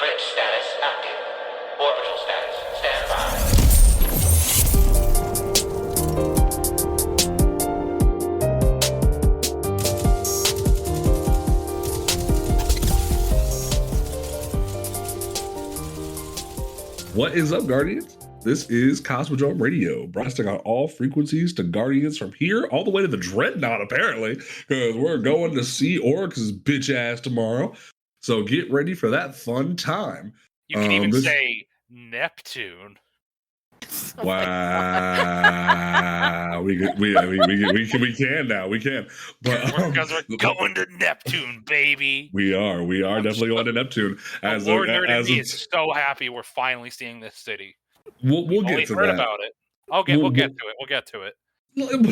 Crit status active. Orbital status standby. What is up, Guardians? This is Cosmodrome Radio, broadcasting on all frequencies to Guardians from here all the way to the Dreadnought, apparently, because we're going to see Oryx's bitch ass tomorrow. So get ready for that fun time. You can even say Neptune. Wow, we can now. We can, but because we're going to Neptune, baby. We are definitely going to Neptune. As Lord Nerd and me is so happy we're finally seeing this city. We'll get to that. About it. Okay, we'll get to it. We'll get to it.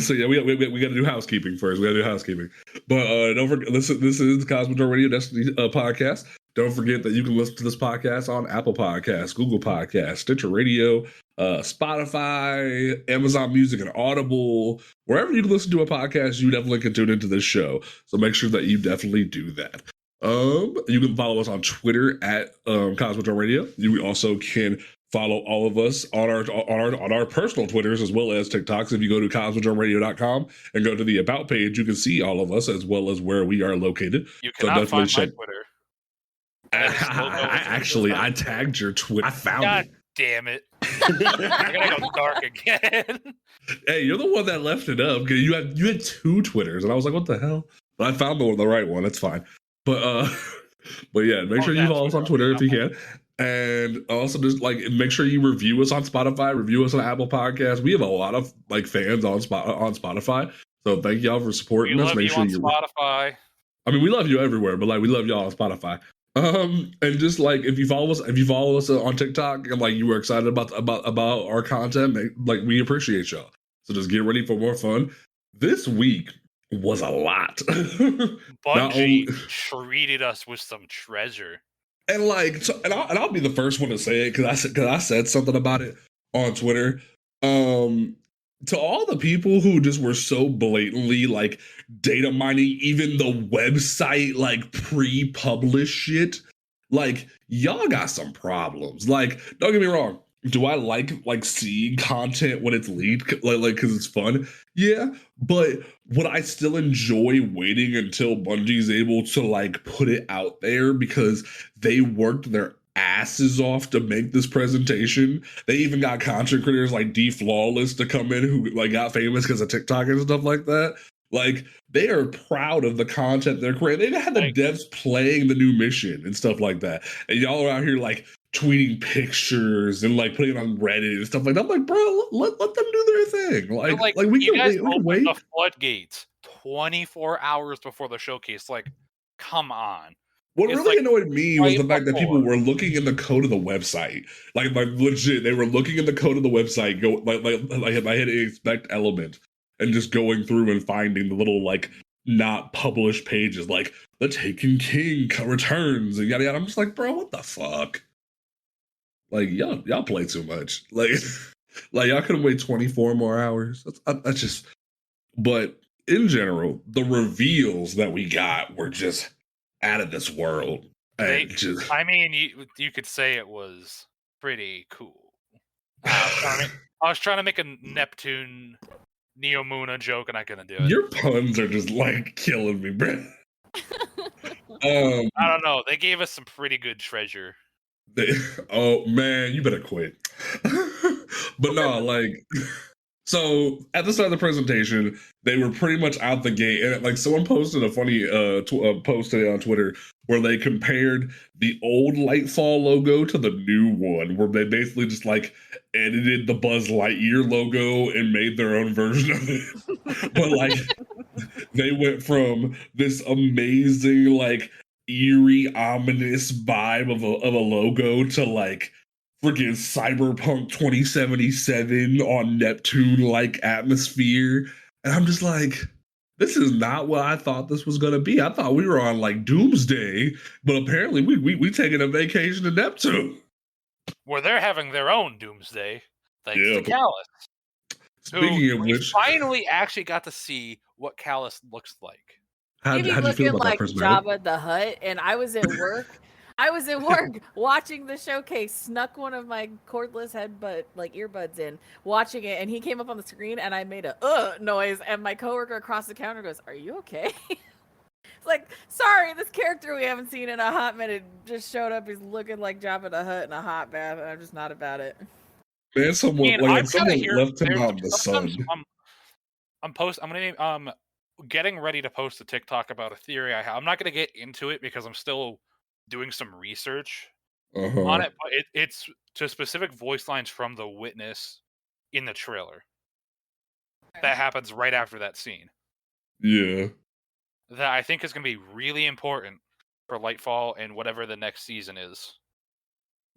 So yeah, we got to do housekeeping first. We got to do housekeeping. But don't forget, this is Cosmodrome Radio Destiny podcast. Don't forget that you can listen to this podcast on Apple Podcasts, Google Podcasts, Stitcher Radio, Spotify, Amazon Music, and Audible. Wherever you can listen to a podcast, you definitely can tune into this show. So make sure that you definitely do that. You can follow us on Twitter at Cosmodrome Radio. You also can follow all of us on our personal Twitters as well as TikToks. If you go to cosmodromeradio.com and go to the About page, you can see all of us as well as where we are located. You cannot find my Twitter. I tagged your Twitter. I found God it. Damn it. I gotta go dark again. Hey, you're the one that left it up. You had two Twitters, and I was like, what the hell? But I found the right one. It's fine. But yeah, make sure you follow us on Twitter if you can. And also just make sure you review us on Spotify, review us on Apple Podcasts. We have a lot of fans on Spotify. So thank y'all for supporting us. Make sure you Spotify. I mean, we love you everywhere, but we love y'all on Spotify. And just if you follow us on TikTok and you were excited about our content, we appreciate y'all. So just get ready for more fun. This week was a lot. Bungie treated us with some treasure. And I'll be the first one to say it because I said something about it on Twitter. To all the people who just were so blatantly data mining even the website pre-published shit, y'all got some problems. Don't get me wrong. Do I like seeing content when it's leaked because it's fun? Yeah, but would I still enjoy waiting until Bungie's able to put it out there because they worked their asses off to make this presentation? They even got content creators like D Flawless to come in who got famous because of TikTok and stuff like that. They are proud of the content they're creating. They had the devs playing the new mission and stuff like that, and y'all are out here tweeting pictures and putting it on Reddit and stuff like that. I'm like, bro, let them do their thing. We can wait. The floodgates 24 hours before the showcase. Come on. What really annoyed me was the fact that people were looking in the code of the website. Legit, they were looking in the code of the website. Go I hit expect element and just going through and finding the little not published pages the Taken King returns and yada yada. I'm just bro, what the fuck? Y'all play too much. Y'all could have waited 24 more hours. That's just. But in general, the reveals that we got were just out of this world. You could say it was pretty cool. I was trying to make a Neptune Neomuna joke, and I couldn't do it. Your puns are just killing me, bro. I don't know. They gave us some pretty good treasure. Oh man, you better quit. But no, so at the start of the presentation, they were pretty much out the gate, and someone posted a funny post today on Twitter where they compared the old Lightfall logo to the new one, where they basically just edited the Buzz Lightyear logo and made their own version of it. But they went from this amazing eerie, ominous vibe of a logo to freaking Cyberpunk 2077 on Neptune atmosphere. And I'm just this is not what I thought this was gonna be. I thought we were on Doomsday, but apparently we taking a vacation to Neptune. Where they're having their own Doomsday, thanks to Callus. Speaking of which, finally actually got to see what Callus looks like. How do you feel about that personality? Jabba the Hutt, and I was at work. I was at work watching the showcase, snuck one of my cordless earbuds in, watching it, and he came up on the screen, and I made a noise, and my coworker across the counter goes, "Are you okay?" It's like, sorry, this character we haven't seen in a hot minute just showed up. He's looking like Jabba the Hutt in a hot bath, and I'm just not about it. Man, someone I'm like kinda someone here. left him out in the Sometimes sun. I'm getting ready to post a TikTok about a theory I have. I'm not gonna get into it because I'm still doing some research on it, but it's to specific voice lines from the witness in the trailer. That happens right after that scene. Yeah. That I think is gonna be really important for Lightfall and whatever the next season is.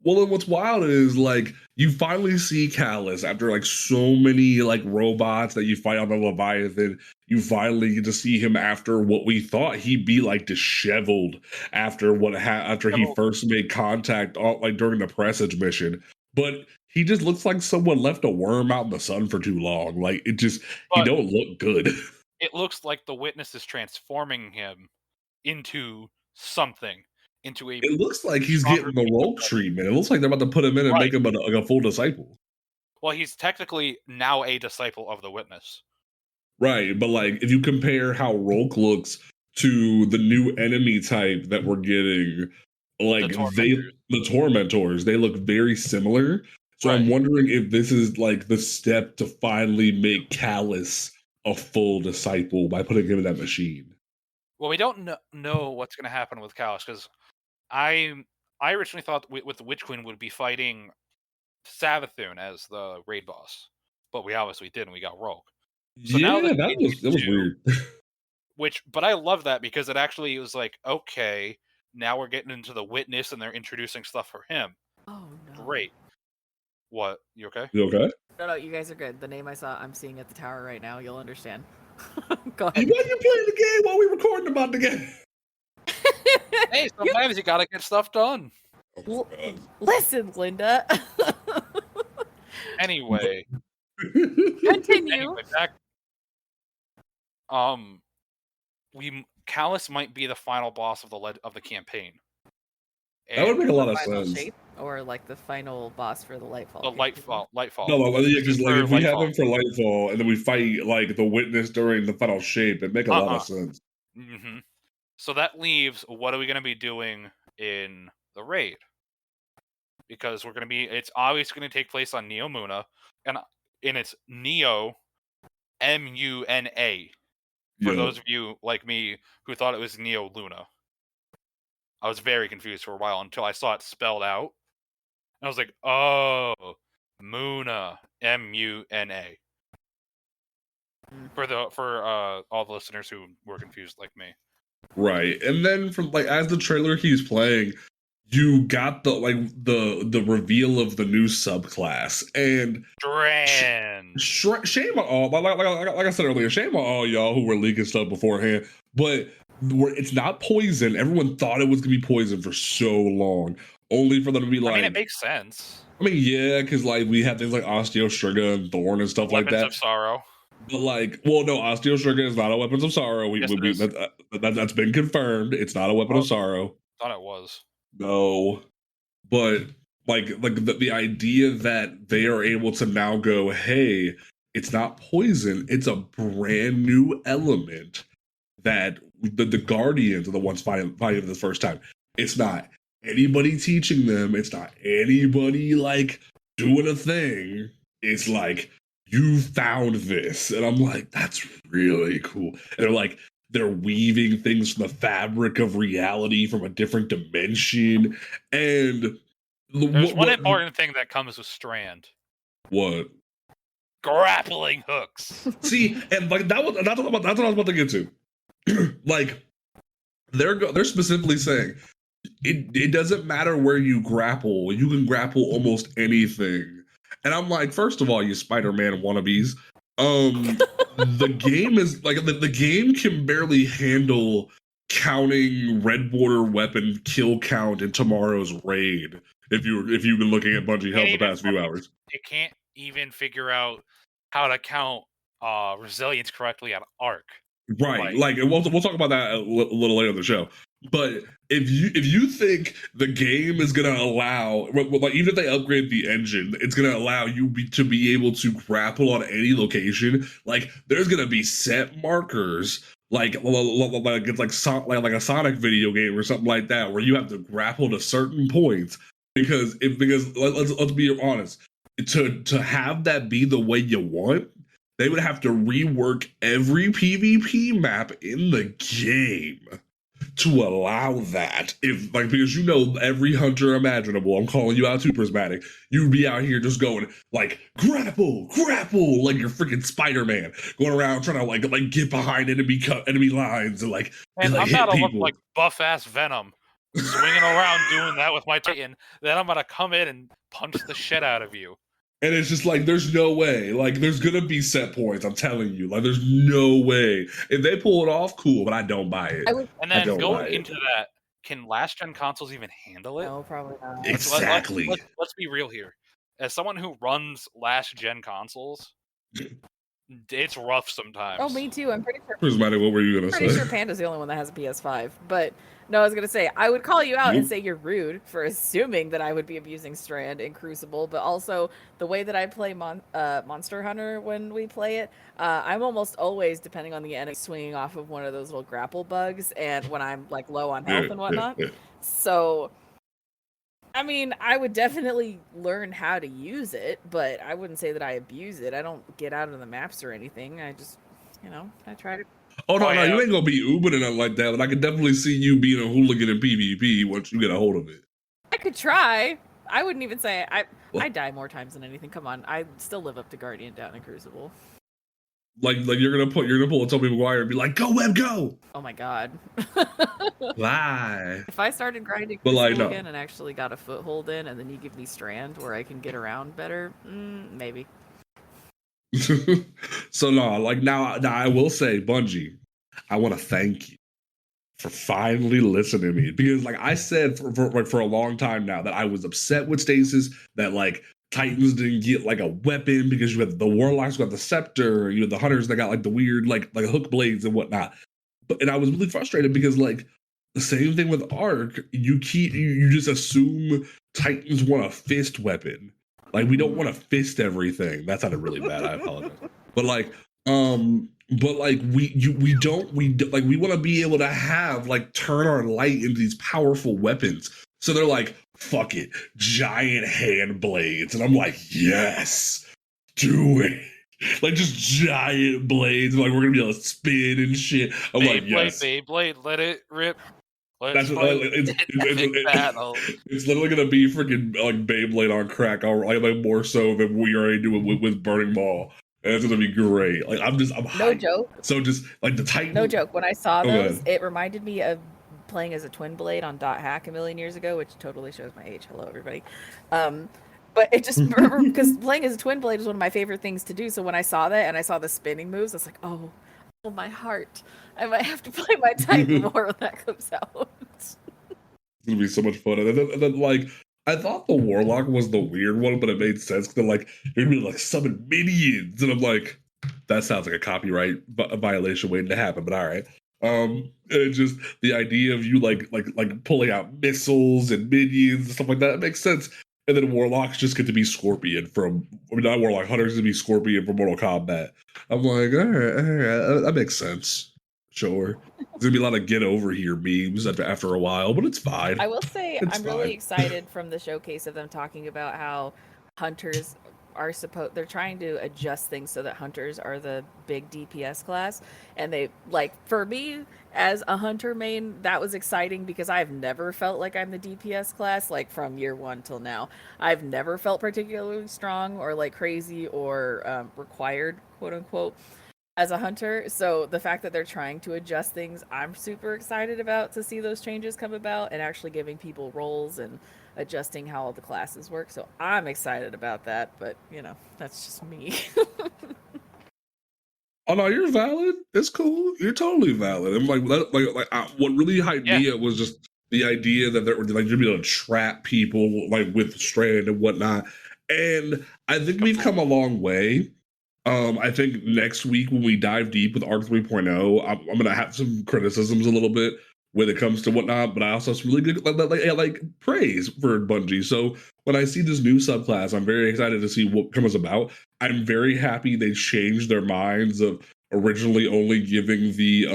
Well, and what's wild is like you finally see Callus after like so many like robots that you fight on the Leviathan. You finally get to see him after what we thought he'd be like disheveled after after he Well, first made contact like during the presage mission. But he just looks like someone left a worm out in the sun for too long. Like he but don't look good. it looks like the witness is transforming him into something, into a It looks like he's stronger getting the beast of role legend. treatment. It looks like they're about to put him in and Right. make him like a full disciple. Well, he's technically now a disciple of the witness. Right, but like if you compare how Rolk looks to the new enemy type that we're getting, like Tormentors. the tormentors, they look very similar. So I'm Right. wondering if this is like the step to finally make Callus a full disciple by putting him in that machine. Well, we don't know what's going to happen with Callus because I originally thought with the Witch Queen would be fighting Savathun as the raid boss, but we obviously didn't. We got Rogue. So now Yeah, the that was weird. but I love that because it actually was like, okay, now we're getting into the witness and they're introducing stuff for him. Oh no! Great. What? You okay? You okay? No, you guys are good. The name I'm seeing at the tower right now. You'll understand. Go Why ahead. you playing the game while we recording about the game? Hey, sometimes you gotta get stuff done. Listen, Linda. Anyway, Continue. back. Callus might be the final boss of the campaign. That would make a lot of Final sense. shape, or like the final boss for the Lightfall. The Lightfall. No, yeah, This is because like for if we have Lightfall. him for Lightfall and then we fight like the witness during the final shape, it'd make a lot of sense. Mm-hmm. So that leaves what are we going to be doing in the raid? Because it's obviously going to take place on Neo Muna, and it's Neo Muna. For those of you like me who thought it was Neo Luna, I was very confused for a while until I saw it spelled out. And I was like, oh, Muna, Muna. For all the listeners who were confused like me. Right. And then from like as the trailer keeps playing, you got the reveal of the new subclass. And shame on all like I said earlier, shame on all y'all who were leaking stuff beforehand. But it's not poison. Everyone thought it was gonna be poison for so long. Only for them to be like, I mean, it makes sense. I mean, yeah, because like we have things like Osteo Sugar and Thorn and stuff like that. Weapons of Sorrow. But like, well, no, Osteo Sugar is not a Weapons of Sorrow. That's been confirmed. It's not a Weapon of Sorrow. Thought it was. No, but like the idea that they are able to now go, hey, it's not poison. It's a brand new element that the Guardians are the ones fighting for the first time. It's not anybody teaching them. It's not anybody like doing a thing. It's like you found this, and I'm like, that's really cool. And they're like, they're weaving things from the fabric of reality from a different dimension. And there's one important thing that comes with Strand. What? Grappling hooks. See, and like that's what I was about to get to. Like they're specifically saying it doesn't matter where you grapple, you can grapple almost anything. And I'm like, first of all, you Spider-Man wannabes, the game is like the game can barely handle counting red border weapon kill count in tomorrow's raid. If you've been looking at Bungie Health the past few hours, it can't even figure out how to count resilience correctly on Arc. Right. Like, we'll talk about that a little later in the show. But if you think the game is gonna allow, like, even if they upgrade the engine, it's gonna allow you to be able to grapple on any location. Like, there's gonna be set markers, like it's like a Sonic video game or something like that, where you have to grapple to certain points. Because let's be honest, to have that be the way you want, they would have to rework every PvP map in the game to allow that. If, like, because you know every hunter imaginable, I'm calling you out too, Prismatic, you'd be out here just going like grapple, like you're freaking Spider-Man, going around trying to like get behind enemy lines and like, and like, I'm hit about to people. look like buff ass Venom, swinging around doing that with my Titan. Then I'm gonna come in and punch the shit out of you. And it's just like, there's no way. Like, there's gonna be set points. I'm telling you. Like, there's no way. If they pull it off, cool. But I don't buy it. And then going into that, can last gen consoles even handle it? No, probably not. Exactly. Let's be real here. As someone who runs last gen consoles, it's rough sometimes. Oh, me too. I'm pretty sure. Prismatic, what were you gonna say? Pretty sure Panda's the only one that has a PS5. But no, I was gonna say I would call you out and say you're rude for assuming that I would be abusing Strand in Crucible, but also the way that I play Monster Hunter when we play it, I'm almost always, depending on the enemy, swinging off of one of those little grapple bugs, and when I'm like low on health and whatnot. So, I mean, I would definitely learn how to use it, but I wouldn't say that I abuse it. I don't get out of the maps or anything. I just, I try to. Oh no, you ain't gonna be Uber and nothing like that. But I can definitely see you being a hooligan in PvP once you get a hold of it. I could try. I wouldn't even say I die more times than anything. Come on, I still live up to Guardian down in Crucible. Like you're gonna pull a Tobey Maguire and be like, "Go Web, go!" Oh my god. Lie. If I started grinding Crucible again and actually got a foothold in, and then you give me Strand where I can get around better, maybe. So no, like now I will say, Bungie, I want to thank you for finally listening to me, because like I said for a long time now that I was upset with Stasis, that like Titans didn't get like a weapon because you had the Warlocks got the scepter, you had the Hunters that got like the weird like hook blades and whatnot. And I was really frustrated because like the same thing with Arc, you just assume Titans want a fist weapon. Like, we don't want to fist everything. That sounded really bad. I apologize. But like, we want to be able to have like turn our light into these powerful weapons. So they're like, fuck it, giant hand blades, and I'm like, yes, do it. Like, just giant blades. Like, we're gonna be able to spin and shit. I'm like, yes. Beyblade, let it rip. It's literally gonna be freaking like Beyblade on crack, like more so than we already do with Burning Ball. And it's gonna be great. Like I'm hyped. No joke. So just like the Titan. No joke. When I saw those, it reminded me of playing as a twin blade on .hack a million years ago, which totally shows my age. Hello, everybody. But it just because playing as a twin blade is one of my favorite things to do. So when I saw that and I saw the spinning moves, I was like, oh my heart. I might have to play my Titan more when that comes out. It's gonna be so much fun. And then like I thought the Warlock was the weird one, but it made sense because like you're gonna be like summon minions, and I'm like, that sounds like a copyright violation waiting to happen. But all right. And it's just the idea of you like pulling out missiles and minions and stuff like that. It makes sense. And then Warlocks just get to be Scorpion not Warlock, Hunters to be Scorpion from Mortal Kombat. I'm like, all right, that makes sense. Sure. There's gonna be a lot of get over here memes after a while, but it's fine. I will say I'm really excited from the showcase of them talking about how Hunters are they're trying to adjust things so that Hunters are the big DPS class. And they, like, for me as a Hunter main, that was exciting because I've never felt like I'm the DPS class, like from year one till now. I've never felt particularly strong or like crazy or required, quote unquote, as a Hunter. So the fact that they're trying to adjust things, I'm super excited about to see those changes come about and actually giving people roles and adjusting how all the classes work. So I'm excited about that, but that's just me. Oh no, you're valid. It's cool. You're totally valid. I'm like what really hyped me up was just the idea that they're like you'd be able to trap people like with Strand and whatnot. And I think we've come a long way I think next week when we dive deep with Arc 3.0, I'm gonna have some criticisms a little bit when it comes to whatnot, but I also have some really good like praise for Bungie. So when I see this new subclass, I'm very excited to see what comes about. I'm very happy they changed their minds of originally only giving the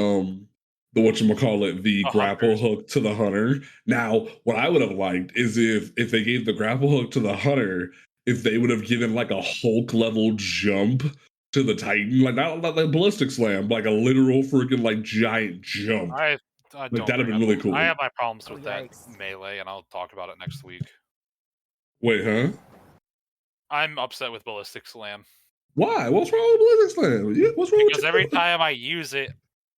whatchamacallit, the The grapple hunters. hook to the hunter. Now, what I would have liked is if they gave the grapple hook to the hunter, if they would have given like a Hulk level jump to the Titan, like not like ballistic slam, like a literal freaking like giant jump. I Like don't that'd have bring been up. really I cool. have my problems Oh, with that yikes. melee, and I'll talk about it next week. Wait, huh? I'm upset with ballistic slam Why? What's wrong with ballistic slam? Yeah, what's wrong because with every you? time I use it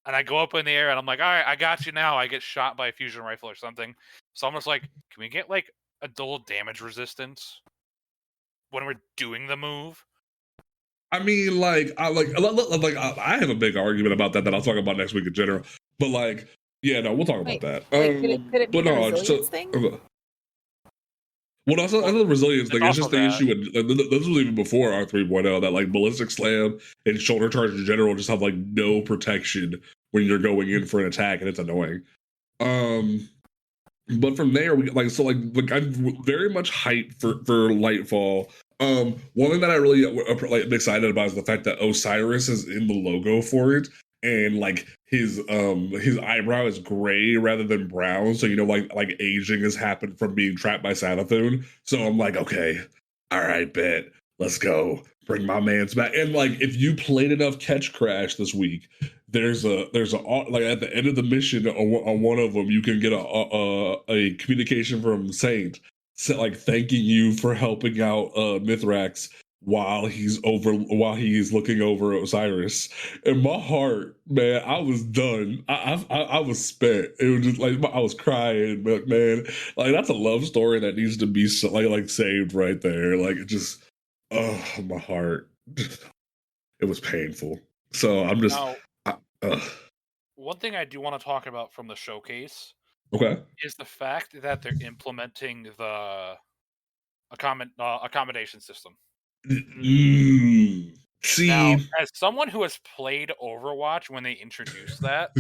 and I go up in the air and I'm like, all right, I got you now. I get shot by a fusion rifle or something. So I'm just like, can we get like a dual damage resistance when we're doing the move? I mean, like, I have a big argument about that I'll talk about next week in general. But like, yeah, no, we'll talk about Wait, that. wait, could it be But the no, resilience so thing? well, that's Well, the resilience it's thing. It's also just the that. issue, and this was even before R 3.0, that like ballistic slam and shoulder charge in general just have like no protection when you're going in for an attack, and it's annoying. Um, but from there, we like I'm very much hyped for Lightfall. One thing that I really like am excited about is the fact that Osiris is in the logo for it, and like his eyebrow is gray rather than brown, so you know like aging has happened from being trapped by Sanathune. So I'm like, okay, all right, bet, let's go, bring my man's back. And like, if you played enough Catch Crash this week, there's a like at the end of the mission on one of them you can get a communication from Saint, like thanking you for helping out Mithrax while he's looking over Osiris. And my heart, man, I was done. I was spent. It was just like I was crying, but man, like that's a love story that needs to be like saved right there. Like it just, oh, my heart, it was painful. So I'm just. Now, Ugh. one thing I do want to talk about from the showcase Okay. is the fact that they're implementing the accommodation system. Mm. Now, See, as someone who has played Overwatch when they introduced that,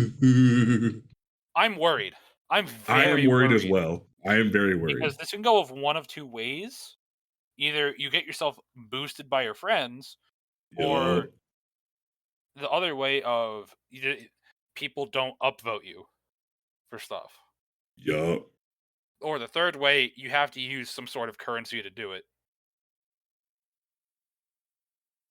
I'm worried. I'm I am very worried as worried well. I am very worried. because this can go of one of two ways. Either you get yourself boosted by your friends, or Yup. the other way of people don't upvote you for stuff. Yup. Or the third way, you have to use some sort of currency to do it.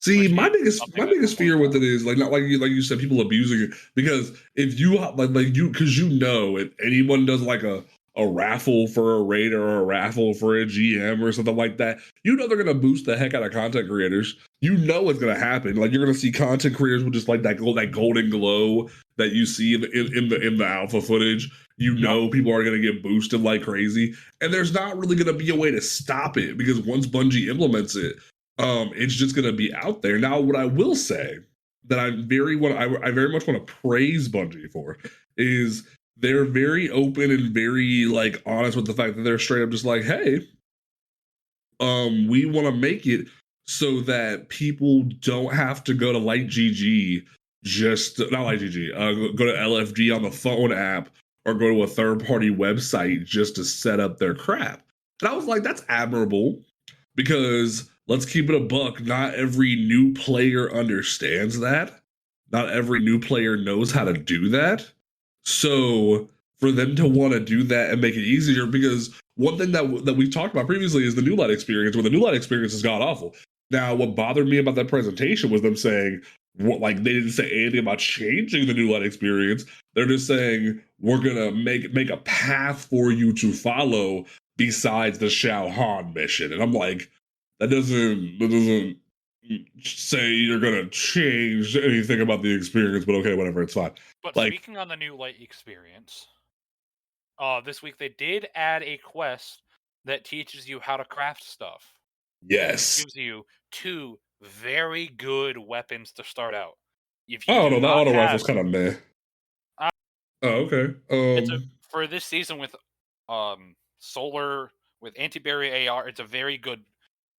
See, Which my is biggest something that we're fear working with on. it is like not like you said, people abusing it. Because if you like you, because you know, if anyone does like a raffle for a raid or a raffle for a GM or something like that, you know they're gonna boost the heck out of content creators. You know it's gonna happen. Like you're gonna see content creators with just like that golden glow that you see in the alpha footage. You know people are gonna get boosted like crazy, and there's not really gonna be a way to stop it because once Bungie implements it, it's just going to be out there. Now, what I will say that I very much want to praise Bungie for is they're very open and very like honest with the fact that they're straight up just like, hey, we want to make it so that people don't have to go to Light GG, just not Light GG, go to LFG on the phone app or go to a third party website just to set up their crap. And I was like, that's admirable. Because let's keep it a buck, not every new player understands that. Not every new player knows how to do that. So for them to want to do that and make it easier, because one thing that we've talked about previously is the New Light experience, where the New Light experience has god awful. Now, what bothered me about that presentation was them saying, like they didn't say anything about changing the New Light experience. They're just saying we're gonna make a path for you to follow besides the Shao Han mission. And I'm like, that doesn't say you're gonna change anything about the experience, but okay, whatever, it's fine. But Like, speaking on the new light experience, this week they did add a quest that teaches you how to craft stuff. And yes. gives you 2 very good weapons to start out. If I you don't do know, that not auto have rifle's kind of meh. Uh, Oh, okay. it's a for this season with solar with anti-barrier AR, it's a very good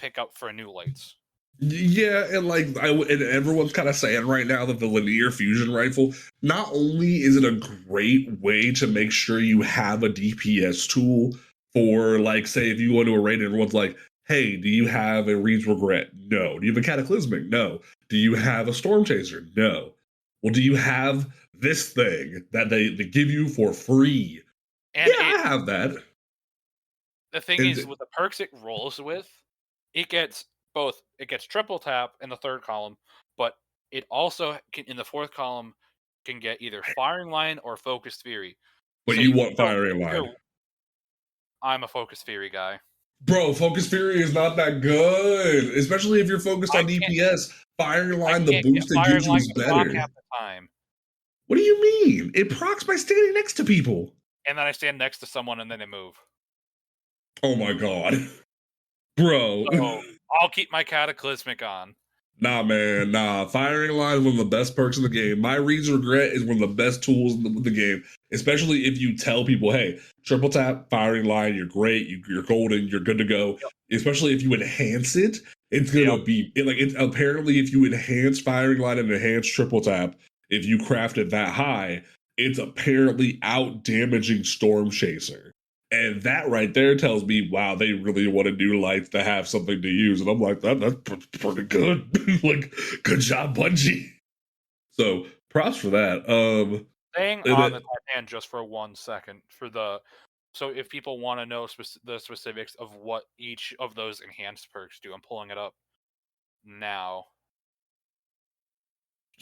pickup for new lights. Yeah, and like and everyone's kind of saying right now that the linear fusion rifle, not only is it a great way to make sure you have a DPS tool for, like, say if you go into a raid and everyone's like, hey, do you have a Reed's Regret? No. Do you have a Cataclysmic? No. Do you have a Storm Chaser? No. Well, do you have this thing that they give you for free? And Yeah, I have that. the thing And is, with the perks it rolls with, it gets triple tap in the third column, but it also can, in the fourth column, can get either firing line or focused fury. but So you can want firing line. I'm a focused fury guy. Bro, Focus Fury is not that good, especially if you're focused on I can't- DPS. Firing I line, the can't get boost it firing gives you line is to proc better. half the time, What do you mean? It procs by standing next to people. and then I stand next to someone and then they move. Oh my god. Bro. So I'll keep my cataclysmic on. Nah, man, nah. Firing line is one of the best perks in the game. My Reed's Regret is one of the best tools in the game, especially if you tell people, hey, triple tap, firing line, you're great, you're golden, you're good to go. Yep. Especially if you enhance it, it's gonna be it's apparently if you enhance firing line and enhance triple tap, if you craft it that high, it's apparently out damaging Storm Chaser. And that right there tells me, wow, they really want to do lights to have something to use. And I'm like, that's pretty good. Like, good job, Bungie. So props for that. Staying on the Titanic just for 1 second so if people want to know the specifics of what each of those enhanced perks do, I'm pulling it up now.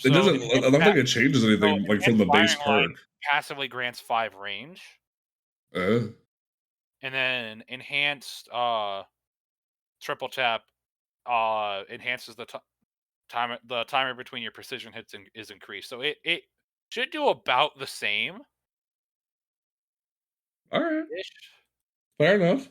It doesn't. I don't think it changes anything like from the base perk. Passively grants 5 range, and then enhanced triple tap enhances the timer between your precision hits is increased. So it should do about the same. All right, fair enough.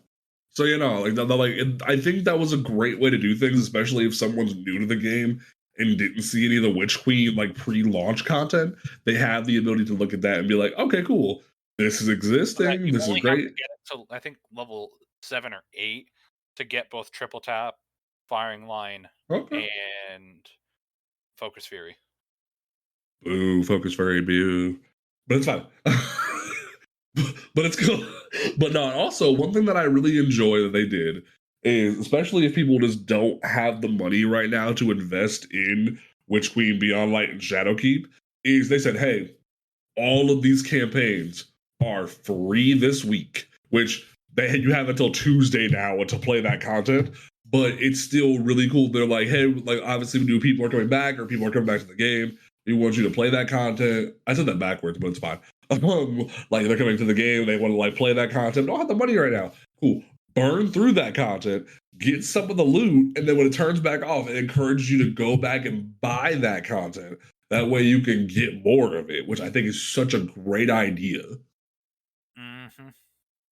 So I think that was a great way to do things, especially if someone's new to the game and didn't see any of the Witch Queen like pre-launch content. They have the ability to look at that and be like, okay, cool, this is existing. This is great. Have to get it to, I think, level 7 or 8 to get both triple tap, firing line, and focus fury. Boo, focus fury, boo. But it's fine. But it's cool. But no, also one thing that I really enjoy that they did is, especially if people just don't have the money right now to invest in Witch Queen Beyond Light and Shadowkeep, is they said, hey, all of these campaigns are free this week, which you have until Tuesday now to play that content. But it's still really cool. They're like, hey, like obviously new people are coming back or people are coming back to the game. We want you to play that content. I said that backwards, but it's fine. Like they're coming to the game, they want to like play that content. Don't have the money right now. Cool. Burn through that content, get some of the loot, and then when it turns back off, it encourages you to go back and buy that content. That way you can get more of it, which I think is such a great idea. Mm-hmm.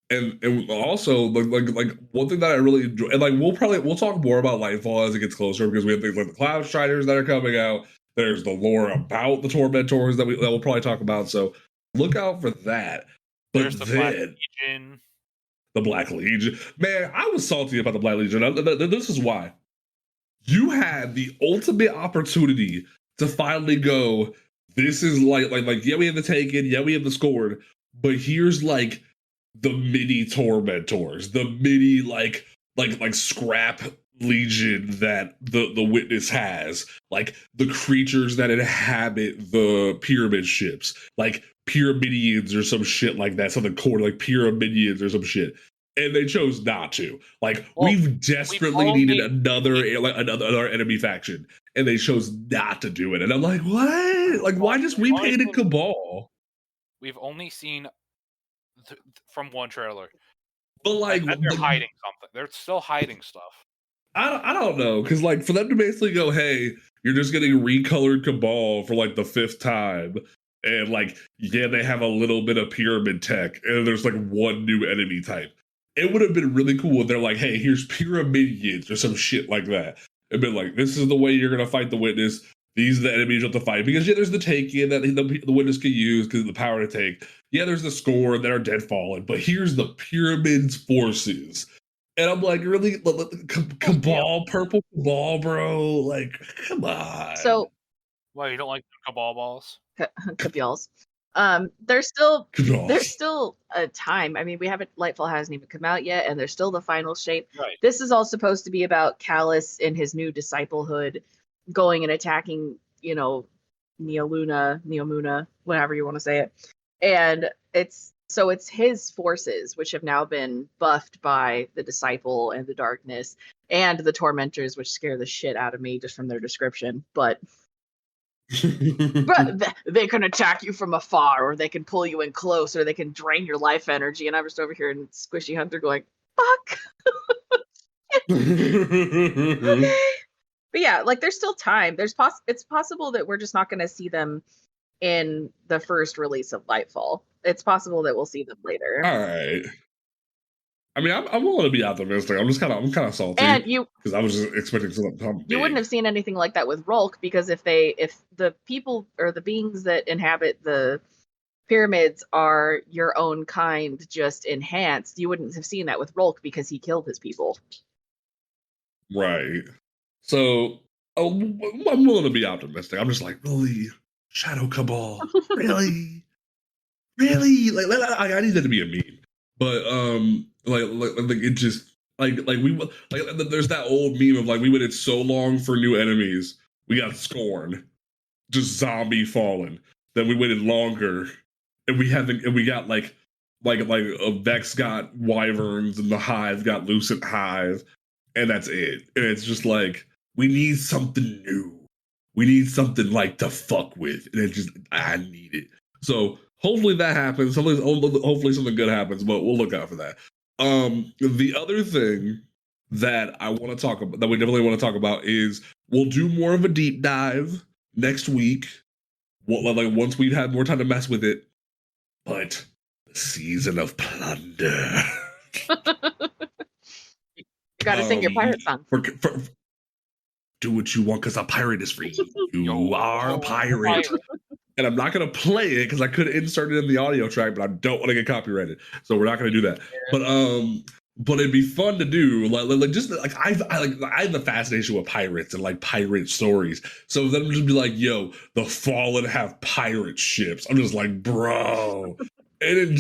And also like one thing that I really enjoy, and like we'll talk more about Lightfall as it gets closer, because we have things like the Cloud Striders that are coming out. There's the lore about the Tormentors that we'll probably talk about. So look out for that. But there's the Black Legion. The Black Legion. Man, I was salty about the Black Legion. This is why. You had the ultimate opportunity to finally go, this is like yeah, we have the Taken, yeah, we have the Scored, but here's like the mini Tormentors, the mini like scrap legion that the Witness has, like the creatures that inhabit the pyramid ships, like Pyramidians or some shit like that, something core like Pyramidians or some shit. And they chose not to. Like, we've desperately needed another enemy faction, and they chose not to do it. And I'm like, what? Like, why just repainted Cabal? We've only seen from one trailer. But like, they're hiding something. They're still hiding stuff. I don't know, because like for them to basically go, hey, you're just getting recolored Cabal for like the 5th time, and like, yeah, they have a little bit of pyramid tech, and there's like one new enemy type. It would have been really cool if they're like, hey, here's Pyramidians or some shit like that. It'd been like, this is the way you're gonna fight the Witness. These are the enemies you have to fight. Because yeah, there's the Taken that the Witness can use because of the power to take. Yeah, there's the Score that are dead fallen. But here's the Pyramid's forces And I'm like, really? Cabal, purple Cabal, bro? Like, come on. So, Why you don't like Cabal balls? Cabals. There's still Cabals. a time. I mean, Lightfall hasn't even come out yet, and there's still the final shape. Right. This is all supposed to be about Callus and his new disciplehood going and attacking, Neomuna, whatever you want to say it. And it's his forces, which have now been buffed by the Disciple and the Darkness and the Tormentors, which scare the shit out of me just from their description. But they can attack you from afar, or they can pull you in close, or they can drain your life energy. And I'm just over here in Squishy Hunter going, fuck. Okay. But yeah, like there's still time. It's possible that we're just not going to see them in the first release of Lightfall. It's possible that we'll see them later. All right. I mean, I'm willing to be optimistic. I'm kind of salty, and because I was just expecting something. You wouldn't have seen anything like that with Rolk, because if the people or the beings that inhabit the pyramids are your own kind, just enhanced, you wouldn't have seen that with Rolk because he killed his people. Right. So I'm willing to be optimistic. I'm just like, really, Shadow Cabal, really, really? Like I need that to be a meme. But like it just like there's that old meme of like, we waited so long for new enemies, we got Scorn, just zombie fallen. Then we waited longer, and we got like Vex got Wyverns, and the Hive got Lucent Hive, and that's it. And it's just like, we need something new. We need something like to fuck with, and I need it. So hopefully that happens. Hopefully something good happens, but we'll look out for that. The other thing that I want to talk about, that we definitely want to talk about, is we'll do more of a deep dive next week. Once we've had more time to mess with it. But the season of plunder. You gotta sing your pirate song. Do what you want, because a pirate is free. You are a pirate. And I'm not going to play it because I could insert it in the audio track, but I don't want to get copyrighted, so we're not going to do that. But it'd be fun to do. I have the fascination with pirates and like pirate stories. So then just be like, yo, the Fallen have pirate ships. I'm just like, bro, and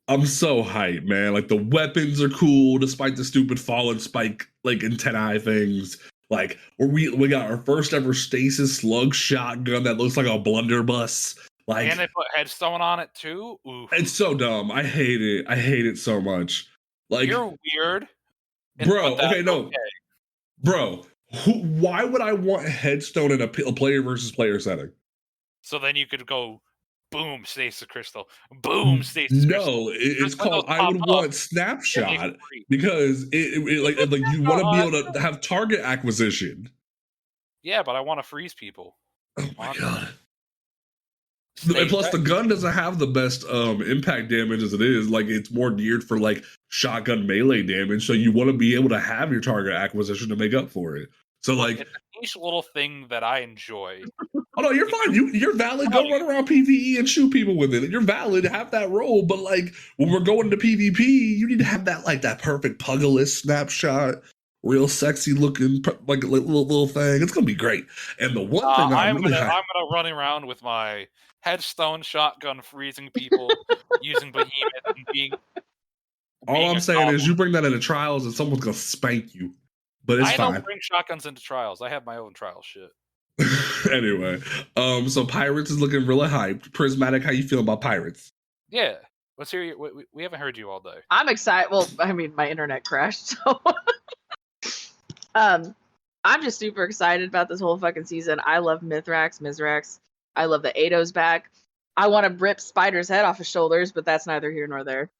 I'm so hyped, man. Like, the weapons are cool despite the stupid Fallen spike like antennae things. Like, we got our first ever stasis slug shotgun that looks like a blunderbuss. Like, and they put headstone on it too. Oof. It's so dumb. I hate it. I hate it so much. Like, you're weird, bro. Okay, no, bro. Why would I want a headstone in a player versus player setting? So then you could go, boom, stasis crystal, boom, stasis crystal. No, it's called I would want snapshot, because it like you want to be able to have target acquisition. Yeah, but I want to freeze people. Oh my god. And plus, the gun doesn't have the best impact damage as it is. Like, it's more geared for like shotgun melee damage, so you want to be able to have your target acquisition to make up for it. So like, it's a niche little thing that I enjoy. Oh no, you're fine. You're valid. Go run around PvE and shoot people with it. You're valid. Have that role. But like, when we're going to PvP, you need to have that perfect Pugilist snapshot, real sexy looking like little thing. It's gonna be great. And the one thing I'm gonna run around with my headstone shotgun, freezing people, using behemoth, and being all I'm saying is, you bring that into trials and someone's gonna spank you. But it's fine. I don't bring shotguns into trials. I have my own trial shit. Anyway, so Pirates is looking really hyped. Prismatic, how you feel about Pirates? Yeah, let's hear you. We haven't heard you all day. I'm excited. Well, I mean, my internet crashed, so I'm just super excited about this whole fucking season. I love Mithrax. I love that Ado's back. I want to rip Spider's head off his shoulders, but that's neither here nor there.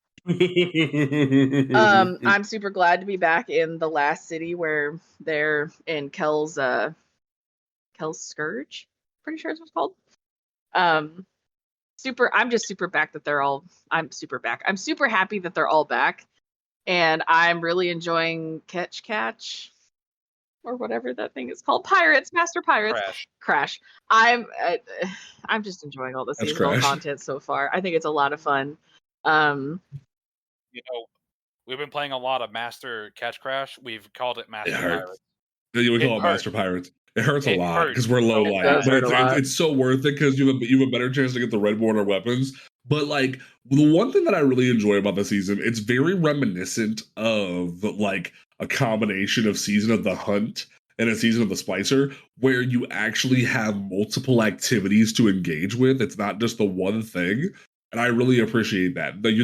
I'm super glad to be back in the last city where they're in Kel's Scourge. Pretty sure it's what's called. I'm just super back that they're all. I'm super back. I'm super happy that they're all back, and I'm really enjoying Catch. Or whatever that thing is called. Pirates, Master Pirates. Crash. I'm just enjoying all the seasonal content so far. I think it's a lot of fun. You know, we've been playing a lot of Master Catch Crash. We've called it It Master hurts. Pirates. We call it hurts. Master Pirates. It hurts a It lot hurts because we're low so light, does but hurt a lot. it's so worth it because you have a better chance to get the red border weapons. But like the one thing that I really enjoy about the season, it's very reminiscent of like a combination of Season of the Hunt and a Season of the Splicer, where you actually have multiple activities to engage with. It's not just the one thing, and I really appreciate that. Because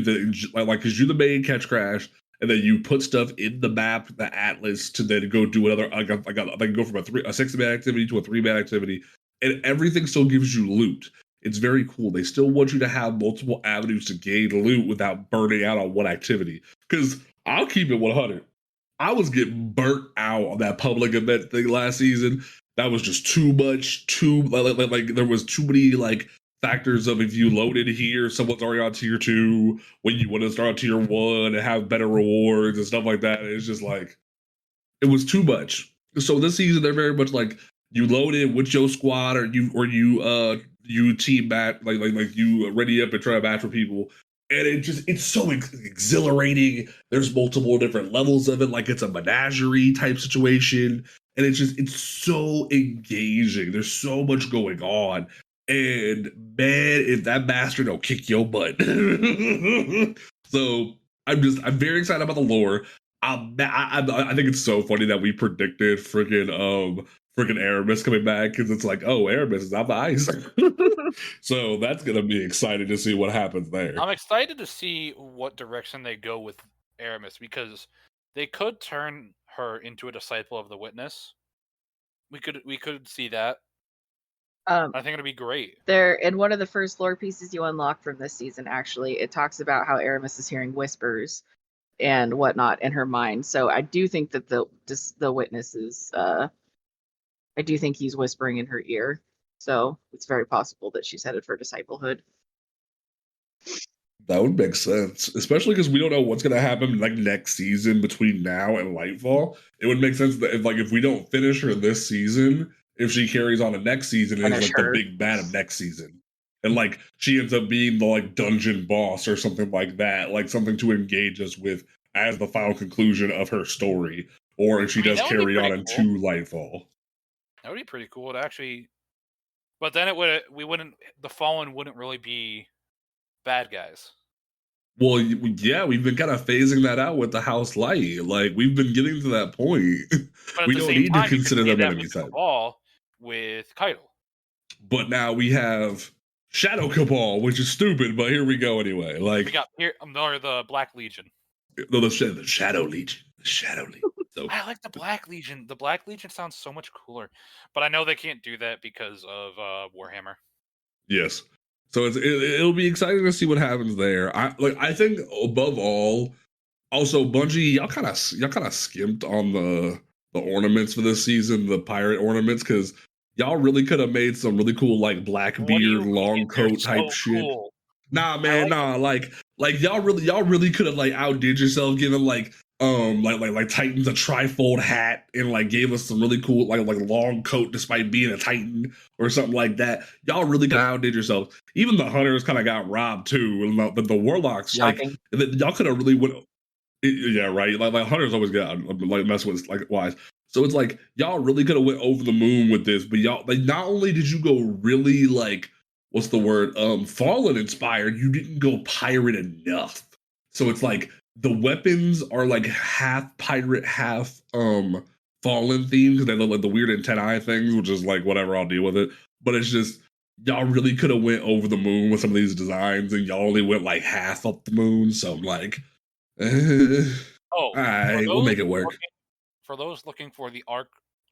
you're the main Catch Crash, and then you put stuff in the map, the atlas, to then go do another. I can go from a 6-man activity to a 3-man activity, and everything still gives you loot. It's very cool. They still want you to have multiple avenues to gain loot without burning out on one activity. Because I'll keep it 100. I was getting burnt out on that public event thing last season. That was just too much. Like there was too many like factors of if you loaded here, someone's already on tier 2. When you want to start on tier 1 and have better rewards and stuff like that, it's just like it was too much. So this season they're very much like you load in with your squad or you team match like you ready up and try to match with people. And it's so exhilarating. There's multiple different levels of it, like it's a menagerie type situation. And it's so engaging. There's so much going on. And man, if that master don't kick your butt. So I'm very excited about the lore. I think it's so funny that we predicted freaking Aramis coming back because it's like, oh, Aramis is out the ice. So that's gonna be exciting to see what happens there. I'm excited to see what direction they go with Aramis because they could turn her into a disciple of the Witness. We could see that. I think it'd be great. There, in one of the first lore pieces you unlock from this season, actually, it talks about how Aramis is hearing whispers and whatnot in her mind. So I do think that the Witness is, I do think he's whispering in her ear. So it's very possible that she's headed for disciplehood. That would make sense, especially because we don't know what's going to happen like next season between now and Lightfall. It would make sense that if we don't finish her this season, if she carries on to next season, and is like the big bad of next season, and like she ends up being the like dungeon boss or something like that, like something to engage us with as the final conclusion of her story, or if she does carry on into Lightfall. That would be pretty cool to actually, but then the Fallen wouldn't really be bad guys. Well, yeah, we've been kind of phasing that out with the House Light. Like we've been getting to that point. We don't need to consider them enemies. With Keitel. But now we have Shadow Cabal, which is stupid, but here we go anyway. Like we got here, or the Black Legion. No, the Shadow Legion. The Shadow Legion. So, I like the Black Legion. The Black Legion sounds so much cooler, but I know they can't do that because of Warhammer. Yes. So it'll be exciting to see what happens there. I think above all, also Bungie, y'all kind of skimped on the ornaments for this season, the pirate ornaments, because y'all really could have made some really cool like Blackbeard long coat type shit. Cool. Nah, man, like y'all really could have like outdid yourself, giving like Titans a trifold hat and like gave us some really cool like long coat despite being a Titan or something like that. Y'all really kind of outdid yourself. Even the hunters kind of got robbed too. The warlocks, Shocking. like y'all could have really went. Yeah, right. Like hunters always got like mess with like wise. So it's like y'all really could have went over the moon with this, but y'all like not only did you go really like what's the word Fallen inspired, you didn't go pirate enough. So it's like the weapons are like half pirate, half Fallen themed because they look like the weird antennae things, which is like whatever, I'll deal with it. But it's just y'all really could have went over the moon with some of these designs, and y'all only went like half up the moon. So I'm like, all right, we'll make it work. For those looking for the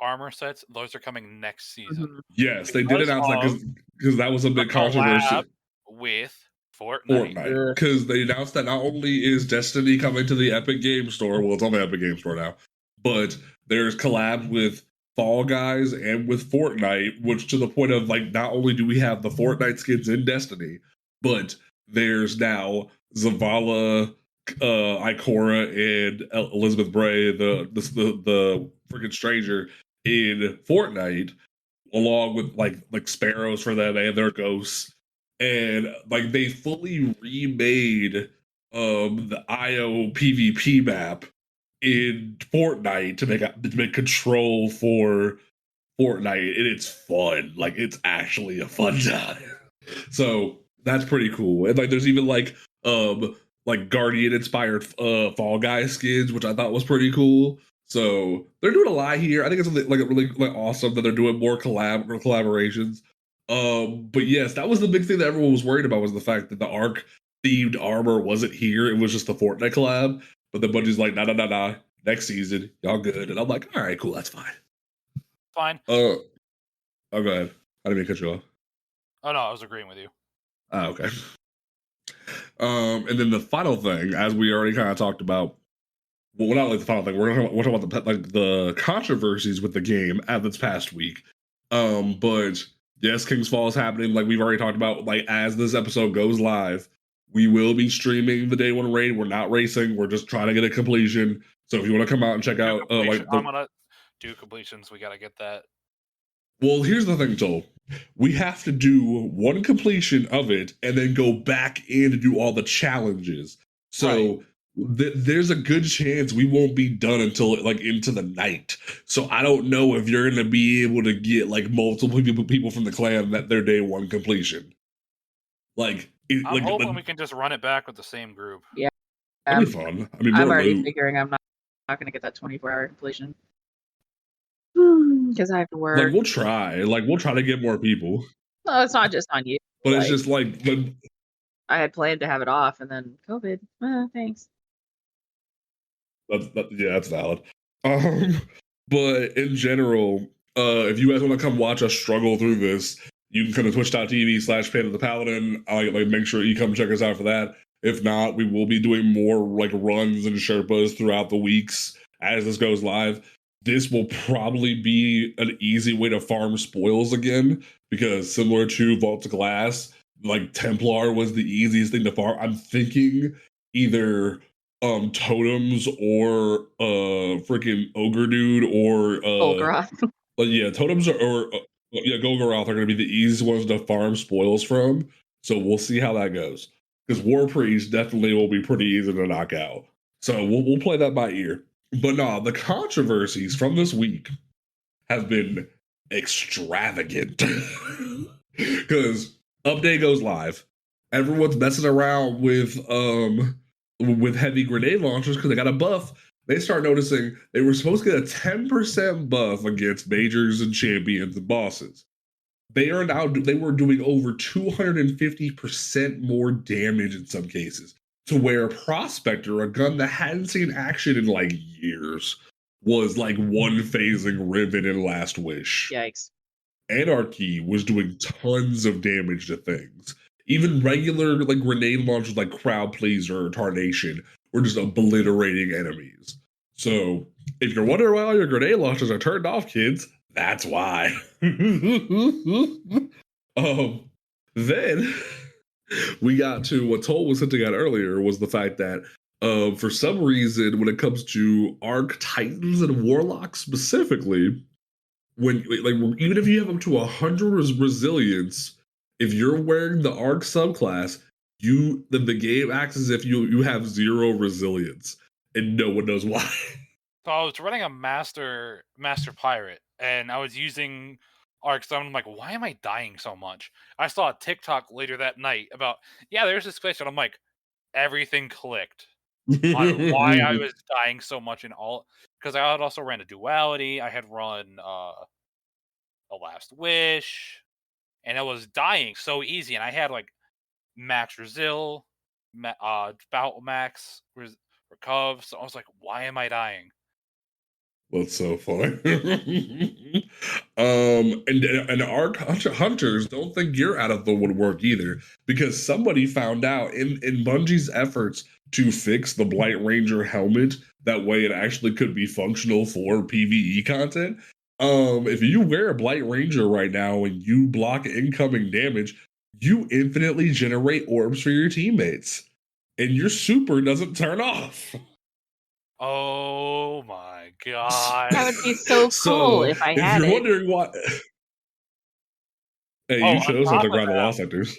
armor sets, those are coming next season. Mm-hmm. Yes, they did announce that because that was a big controversy with Fortnite. Because they announced that not only is Destiny coming to the Epic Game Store, well, it's on the Epic Game Store now, but there's collabs with Fall Guys and with Fortnite, which to the point of like not only do we have the Fortnite skins in Destiny, but there's now Zavala, Ikora, and Elizabeth Bray, the freaking stranger in Fortnite, along with like sparrows for them and their ghosts. And like they fully remade the IO PvP map in Fortnite to make control for Fortnite, and it's fun. Like it's actually a fun time. So that's pretty cool. And like there's even like Guardian inspired Fall Guy skins, which I thought was pretty cool. So they're doing a lot here. I think it's like really like awesome that they're doing more collaborations. But yes, that was the big thing that everyone was worried about was the fact that the Arc themed armor wasn't here. It was just the Fortnite collab. But the Bungie's like, nah. Next season, y'all good. And I'm like, all right, cool, that's fine. Fine. Oh, go ahead. I didn't mean to cut you off. Oh no, I was agreeing with you. Oh, okay. And then the final thing, as we already kind of talked about, well, not like the final thing. We're talking about the controversies with the game at this past week. But yes, King's Fall is happening. Like we've already talked about. Like as this episode goes live, we will be streaming the day one raid. We're not racing. We're just trying to get a completion. So if you want to come out and check out, I'm gonna do completions. We gotta get that. Well, here's the thing, Joel. We have to do one completion of it and then go back in to do all the challenges. So there's a good chance we won't be done until like into the night. So I don't know if you're going to be able to get like multiple people from the clan that their day one completion. Like, I'm hoping we can just run it back with the same group. Yeah, that'd be fun. I mean, I'm already figuring I'm not going to get that 24-hour completion. Because I have to work. Like we'll try to get more people. No, it's not just on you. But it's just like I had planned to have it off, and then COVID. Thanks. That's valid. But in general, if you guys want to come watch us struggle through this, you can come to twitch.tv/Pain of the Paladin. Like make sure you come check us out for that. If not, we will be doing more like runs and Sherpas throughout the weeks as this goes live. This will probably be an easy way to farm spoils again, because similar to Vault of Glass, like Templar was the easiest thing to farm. I'm thinking either totems or freaking ogre dude or Golgoroth. Yeah, totems or Golgoroth are going to be the easiest ones to farm spoils from. So we'll see how that goes, because War Priest definitely will be pretty easy to knock out. So we'll play that by ear. But no, the controversies from this week have been extravagant. Because update goes live, everyone's messing around with heavy grenade launchers because they got a buff. They start noticing they were supposed to get a 10% buff against majors and champions and bosses. They were doing over 250% more damage in some cases, to where Prospector, a gun that hadn't seen action in like years, was like one phasing Riven in Last Wish. Yikes. Anarchy was doing tons of damage to things. Even regular like grenade launchers like Crowd Pleaser or Tarnation were just obliterating enemies. So if you're wondering why all your grenade launchers are turned off, kids, that's why. Then we got to what Toll was hinting at earlier, was the fact that for some reason, when it comes to Arc Titans and Warlocks specifically, when like even if you have up to 100 resilience, if you're wearing the Arc subclass, then the game acts as if you have 0 resilience, and no one knows why. So I was running a master pirate, and I was using Arc, so I'm like, why am I dying so much? I saw a TikTok later that night about, there's this glitch, and I'm like, everything clicked on why I was dying so much in all, because I had also ran a duality, I had run a Last Wish, and I was dying so easy, and I had like max resil, bout max recov, so I was like, why am I dying? That's so funny. And Arc hunters don't think you're out of the woodwork either, because somebody found out in Bungie's efforts to fix the Blight Ranger helmet, that way it actually could be functional for PvE content. If you wear a Blight Ranger right now and you block incoming damage, you infinitely generate orbs for your teammates, and your super doesn't turn off. Oh my god. That would be so cool if I had it. If you're wondering what... Hey, you chose how to grind the lost sectors.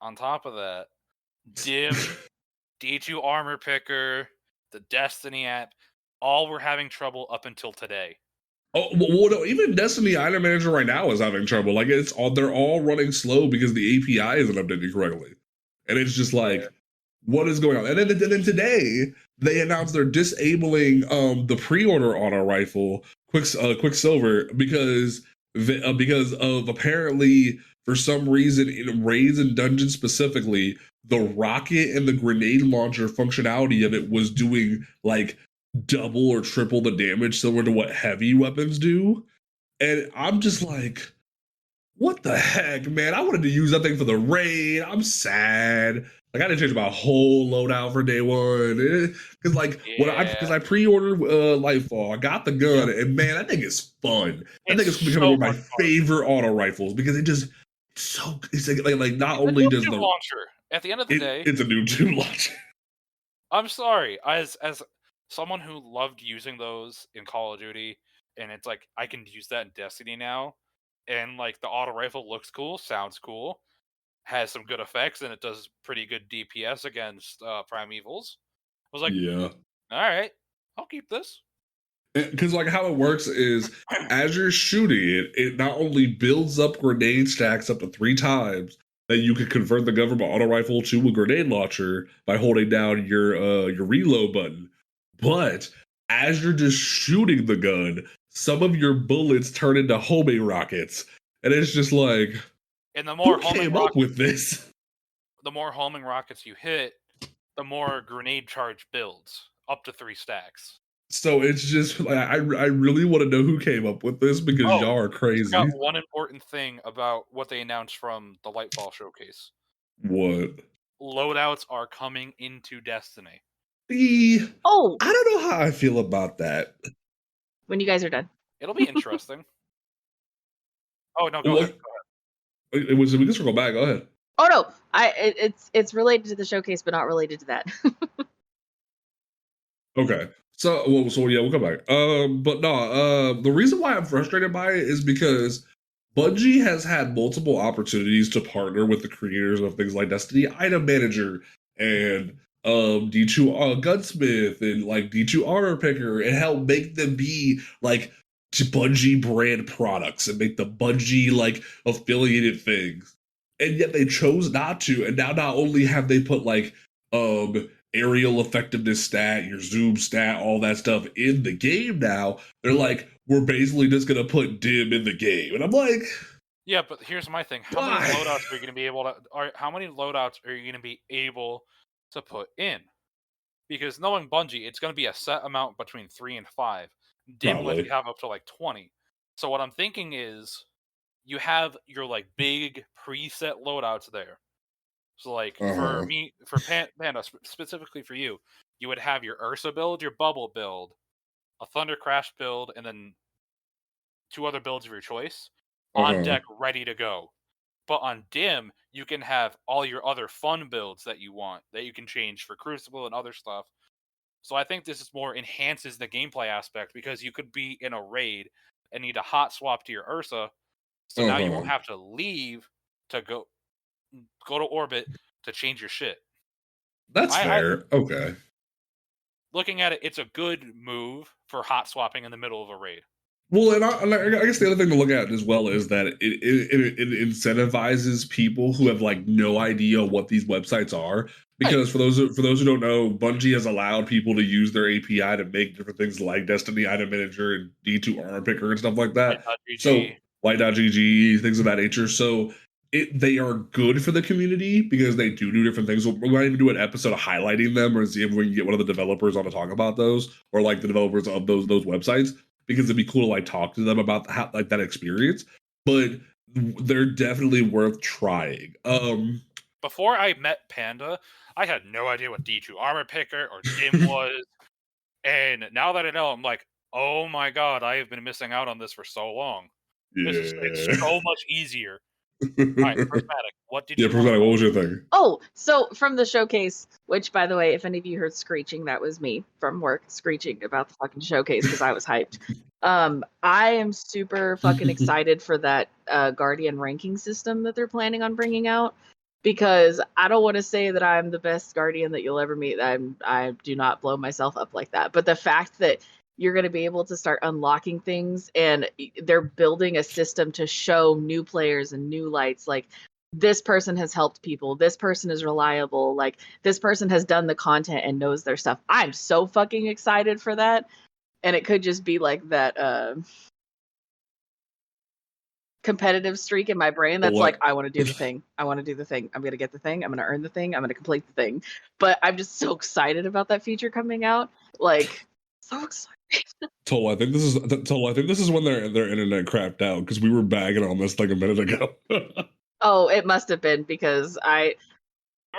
On top of that, dim D2 Armor Picker, the Destiny app, all were having trouble up until today. Oh well, no, even Destiny Item Manager right now is having trouble. Like they're all running slow because the API isn't updating correctly, and it's just like, what is going on? And then today they announced they're disabling the pre-order auto rifle Quicksilver because of apparently for some reason in raids and dungeons specifically, the rocket and the grenade launcher functionality of it was doing like double or triple the damage similar to what heavy weapons do. And I'm just like, what the heck, man? I wanted to use that thing for the raid. I'm sad. Like I didn't change my whole loadout for day one. Because because I pre-ordered Lightfall, I got the gun, and man, that thing is fun. That thing is becoming one of my favorite auto rifles because it's like not only does the launcher at the end of the day, it's a new tube launcher. I'm sorry, as someone who loved using those in Call of Duty, and it's like I can use that in Destiny now, and like the auto rifle looks cool, sounds cool, has some good effects, and it does pretty good DPS against primevals. I was like, yeah, all right, I'll keep this. Because like how it works is as you're shooting it not only builds up grenade stacks up to 3 times that you can convert the government auto rifle to a grenade launcher by holding down your reload button. But as you're just shooting the gun, some of your bullets turn into homing rockets, and it's just like, and the more who came up with this? The more homing rockets you hit, the more grenade charge builds up to 3 stacks. So it's just like I really want to know who came up with this because y'all are crazy. Got one important thing about what they announced from the Lightfall showcase. What? Loadouts are coming into Destiny. I don't know how I feel about that. When you guys are done, it'll be interesting. Oh no, go ahead. We can circle back. Go ahead. Oh no, it's related to the showcase, but not related to that. Okay. So yeah, we'll come back. But no, the reason why I'm frustrated by it is because Bungie has had multiple opportunities to partner with the creators of things like Destiny Item Manager and D2 Gunsmith and like D2 Armor Picker and help make them be like Bungie brand products and make the Bungie like affiliated things. And yet they chose not to. And now not only have they put like aerial effectiveness stat, your zoom stat, all that stuff in the game now, they're like, we're basically just gonna put dim in the game. And I'm like, yeah, but here's my thing. How many loadouts are you gonna be able to how many loadouts are you gonna be able to put in? Because knowing Bungie, it's gonna be a set amount between 3 and 5. Dim lets you have up to like 20. So what I'm thinking is you have your like big preset loadouts there. So like for me, for Panda, specifically for you, you would have your Ursa build, your Bubble build, a Thunder Crash build, and then 2 other builds of your choice on deck ready to go. But on Dim, you can have all your other fun builds that you want, that you can change for Crucible and other stuff. So I think this is more enhances the gameplay aspect because you could be in a raid and need a hot swap to your Ursa. So now you won't have to leave to go to orbit to change your shit. That's fair. Okay. Looking at it, it's a good move for hot swapping in the middle of a raid. Well, and I guess the other thing to look at as well is that it incentivizes people who have like no idea what these websites are. Because for those who don't know, Bungie has allowed people to use their API to make different things like Destiny Item Manager and D2 Armor Picker and stuff like that. So Light.gg, things of that nature. So they are good for the community because they do different things. We're going to even do an episode highlighting them or see if we can get one of the developers on to talk about those or like the developers of those websites because it'd be cool to like talk to them about how like that experience. But they're definitely worth trying. Before I met Panda, I had no idea what D2 Armor Picker or Dim was. And now that I know, I'm like, oh my god, I have been missing out on this for so long. Yeah. It's so much easier. Alright, Prismatic, what did you Prismatic, what was your thing? Oh, so from the showcase, which by the way, if any of you heard screeching, that was me from work screeching about the fucking showcase because I was hyped. I am super fucking excited for that Guardian ranking system that they're planning on bringing out. because I don't want to say that I'm the best guardian that you'll ever meet. I do not blow myself up like that. But the fact that you're going to be able to start unlocking things, and they're building a system to show new players and new lights, like this person has helped people, this person is reliable, like this person has done the content and knows their stuff. I'm so fucking excited for that. And it could just be like that competitive streak in my brain that's like, I want to do the thing. I want to do the thing. I'm going to get the thing. I'm going to earn the thing. I'm going to complete the thing. But I'm just so excited about that feature coming out. Like, so excited. Toll, I think this is when their internet crapped out because we were bagging on this like a minute ago. Oh, it must have been because We're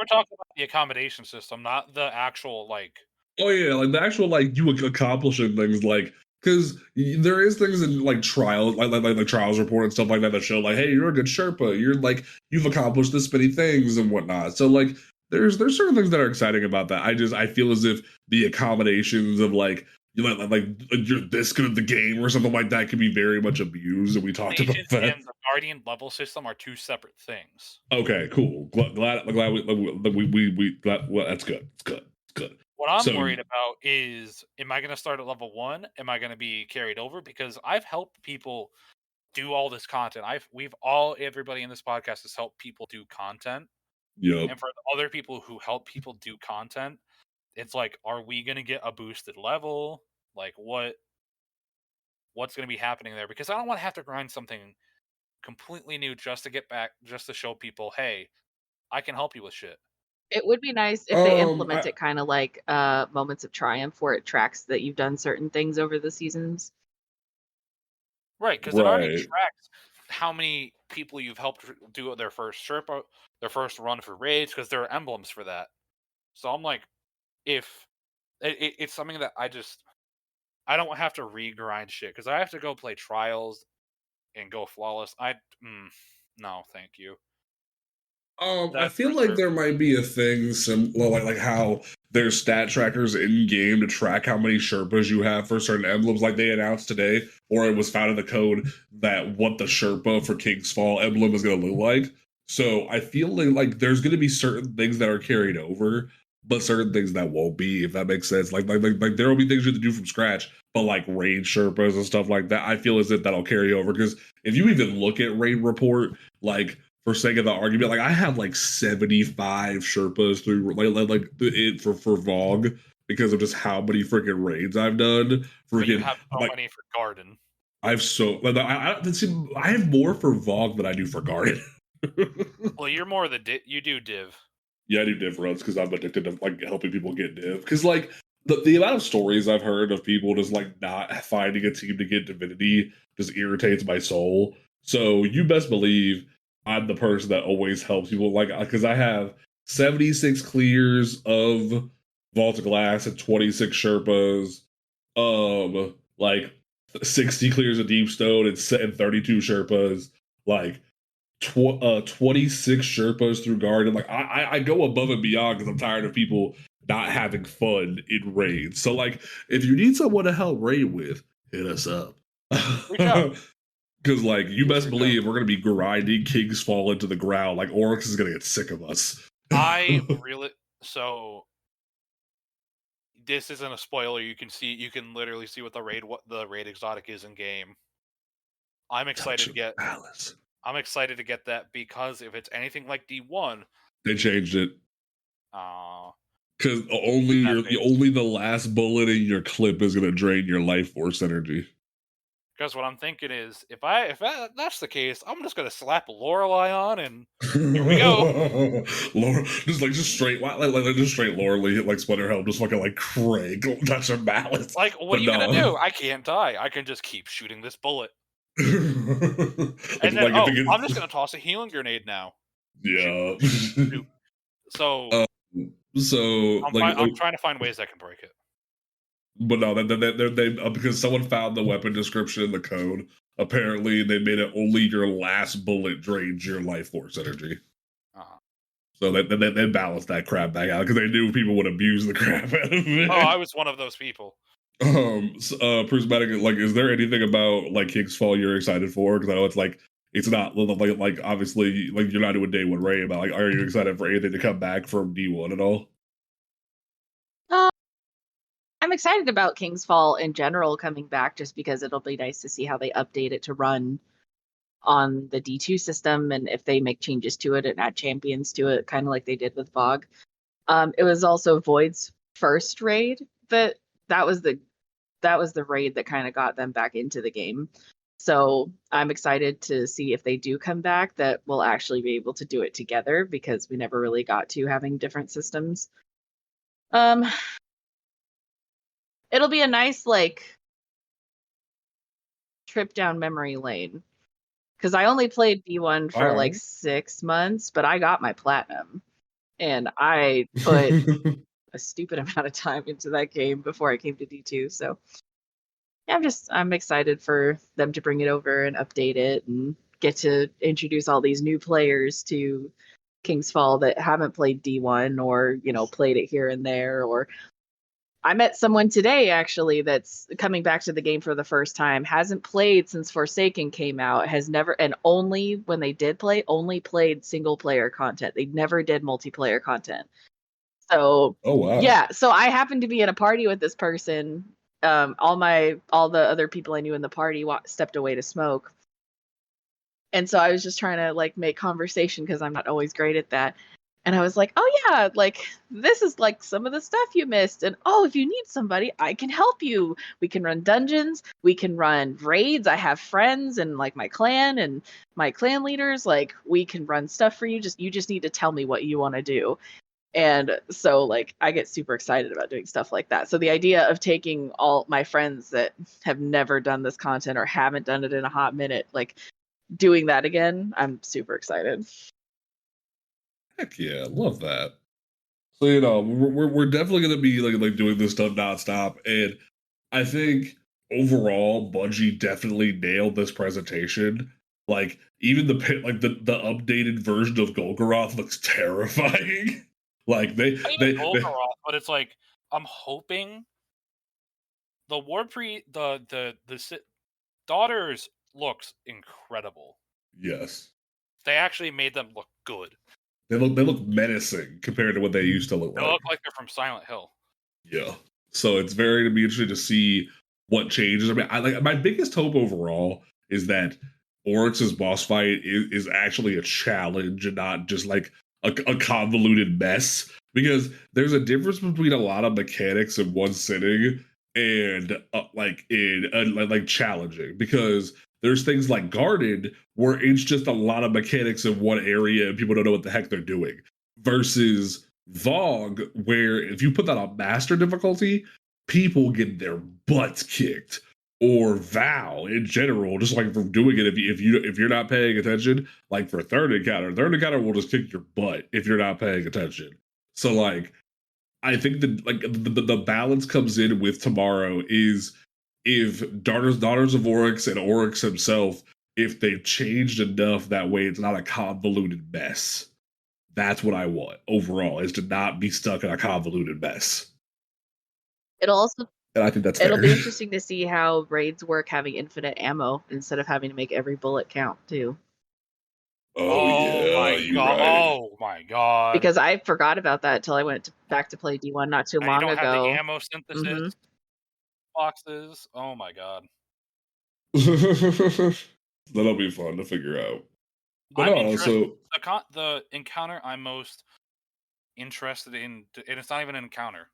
talking about the accommodation system, not the actual like. Oh yeah, like the actual like you accomplishing things, like because there is things in like trials, like the trials report and stuff like that show like, hey, you're a good Sherpa, you're like you've accomplished this many things and whatnot. So like there's certain things that are exciting about that. I feel as if the accommodations of like you know like you're this good at the game or something like that can be very much abused, and we talked about that. And the Guardian level system are two separate things. Okay, cool. Glad we glad, well, that's good. It's good. It's good. What I'm worried about is, am I going to start at level 1? Am I going to be carried over? Because I've helped people do all this content. Everybody in this podcast has helped people do content. Yep. And for the other people who help people do content, it's like, are we going to get a boosted level? Like what's going to be happening there? Because I don't want to have to grind something completely new just to show people, hey, I can help you with shit. it would be nice if they implement it kind of like Moments of Triumph, where it tracks that you've done certain things over the seasons. Right, because it already tracks how many people you've helped do their first Sherpa, their first run for raids, because there are emblems for that. So I'm like, if it's something that I don't have to re-grind shit, because I have to go play trials and go flawless. No, thank you. I feel like there might be a thing similar, like how there's stat trackers in game to track how many Sherpas you have for certain emblems. Like they announced today, or it was found in the code, that what the Sherpa for King's Fall emblem is going to look like. So I feel like there's going to be certain things that are carried over, but certain things that won't be, if that makes sense. Like there will be things you have to do from scratch, but like raid Sherpas and stuff like that, I feel as if that'll carry over. Because if you even look at raid report, like, for sake of the argument, like I have like 75 Sherpas through like it for Vogue because of just how many freaking raids I've done. You have so many for Garden. I have more for Vogue than I do for Garden. Well, you're more you do div. Yeah, I do div runs because I'm addicted to like helping people get div. Because like the amount of stories I've heard of people just like not finding a team to get divinity just irritates my soul. So you best believe I'm the person that always helps people, like, because I have 76 clears of Vault of Glass and 26 Sherpas, like 60 clears of Deep Stone and 32 Sherpas, like 26 Sherpas through Garden. Like I go above and beyond because I'm tired of people not having fun in raids. So like, if you need someone to help raid with, hit us up. Reach out. Because, like, you best believe we're going to be grinding King's Fall into the ground. Like, Oryx is going to get sick of us. So, this isn't a spoiler. You can literally see what the raid exotic is in game. I'm excited to get that, because if it's anything like D1, they changed it. Because only the last bullet in your clip is going to drain your life force energy. Because what I'm thinking is, if that's the case, I'm just gonna slap Lorelei on, and here we go. just straight Lorelei, like Splinter Helm, just fucking like Craig, touch her balance. Like, what are you gonna do? I can't die. I can just keep shooting this bullet. And then, I'm just gonna toss a healing grenade now. Yeah. So I'm trying to find ways I can break it. But no, they because someone found the weapon description in the code. Apparently, they made it only your last bullet drains your life force energy. So they balanced that crap back out because they knew people would abuse the crap out of it. Oh, I was one of those people. Prismatic, like, is there anything about like King's Fall you're excited for? Because I know it's like it's not like obviously like you're not doing day one raid, but like are you excited for anything to come back from D1 at all? I'm excited about King's Fall in general coming back just because it'll be nice to see how they update it to run on the D2 system and if they make changes to it and add champions to it, kind of like they did with VoG. It was also Void's first raid that was the raid that kind of got them back into the game. So I'm excited to see if they do come back that we'll actually be able to do it together because we never really got to having different systems. It'll be a nice like trip down memory lane because I only played D1 for like 6 months, but I got my platinum and I put a stupid amount of time into that game before I came to D2. So yeah, I'm excited for them to bring it over and update it and get to introduce all these new players to King's Fall that haven't played D1 or, played it here and there. Or I met someone today actually that's coming back to the game for the first time, hasn't played since Forsaken came out, has never, and only when they did play, only played single player content. They never did multiplayer content. So, oh wow. Yeah, so I happened to be in a party with this person. All the other people I knew in the party stepped away to smoke. And so I was just trying to like make conversation because I'm not always great at that. And I was like, oh yeah, like this is like some of the stuff you missed. And oh, if you need somebody, I can help you. We can run dungeons, we can run raids. I have friends and like my clan and my clan leaders, like we can run stuff for you. You just need to tell me what you want to do. And so like I get super excited about doing stuff like that. So the idea of taking all my friends that have never done this content or haven't done it in a hot minute, like doing that again, I'm super excited. Heck yeah, love that. So we're definitely gonna be like doing this stuff nonstop, and I think overall Bungie definitely nailed this presentation. Like even the updated version of Golgoroth looks terrifying. Like they Golgoroth, but it's like I'm hoping the daughters looks incredible. Yes, they actually made them look good. They look menacing compared to what they used to look like. They look like they're from Silent Hill. Yeah. So it's very to be interesting to see what changes. I mean, my biggest hope overall is that Oryx's boss fight is actually a challenge and not just like a convoluted mess. Because there's a difference between a lot of mechanics in one sitting and like challenging. Because there's things like Guarded where it's just a lot of mechanics in one area and people don't know what the heck they're doing. Versus VoG, where if you put that on master difficulty, people get their butts kicked. Or Vow in general, just like from doing it if you're not paying attention, like for third encounter will just kick your butt if you're not paying attention. So like I think that like the balance comes in with tomorrow is if Daughters of Oryx and Oryx himself, if they've changed enough that way it's not a convoluted mess. That's what I want overall, is to not be stuck in a convoluted mess. And I think it'll be interesting to see how raids work having infinite ammo instead of having to make every bullet count too. Oh yeah, you're right. Oh my god! Because I forgot about that until I went back to play D1 not too long you don't ago. Have the ammo synthesis boxes. Oh my god! That'll be fun to figure out. But the encounter I'm most interested in, and it's not even an encounter.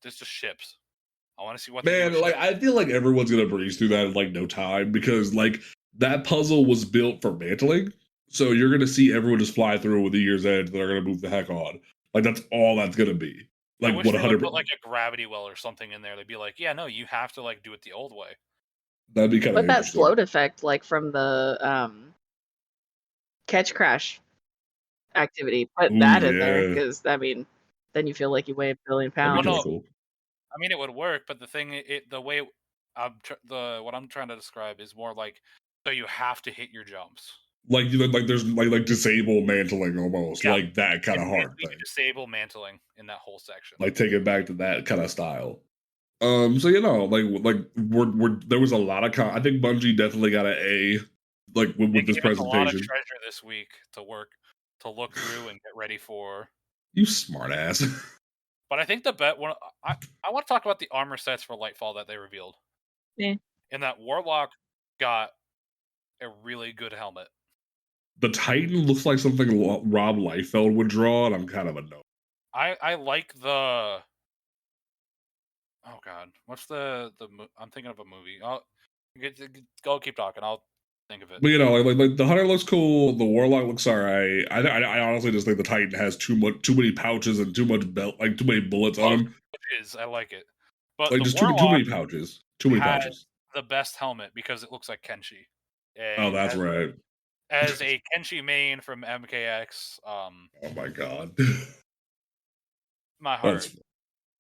It's just ships. I want to see what. Man, like I feel like everyone's gonna breeze through that in like no time because like that puzzle was built for mantling. So you're gonna see everyone just fly through with the year's edge that are gonna move the heck on. Like that's all that's gonna be. Like I wish they would put like a gravity well or something in there. They'd be like, yeah, no, you have to like do it the old way. That'd be kind of. But that float effect, like from the catch crash activity, put that in there because I mean, then you feel like you weigh 1 billion pounds. Cool. I mean, it would work, but the thing, what I'm trying to describe is more like, so you have to hit your jumps. Like there's like disable mantling almost, like that kind of hard thing. Disable mantling in that whole section. Like take it back to that kind of style. So like there was a lot of I think Bungie definitely got an A like with this gave us a lot of presentation. treasure this week to look through and get ready for. You smart ass. But I think the bet one I want to talk about the armor sets for Lightfall that they revealed. Yeah. And that Warlock got a really good helmet. The Titan looks like something Rob Liefeld would draw, and I'm kind of annoyed. I like the. Oh God, what's I'm thinking of a movie. Go keep talking. I'll think of it. But like the Hunter looks cool. The Warlock looks alright. I honestly just think the Titan has too many pouches and too much belt, like too many bullets on him. I like it, but Like the just Warlock too many pouches. Too many has pouches. the best helmet because it looks like Kenshi. Oh, that's as, right. As a Kenshi main from MKX, oh my god. my heart.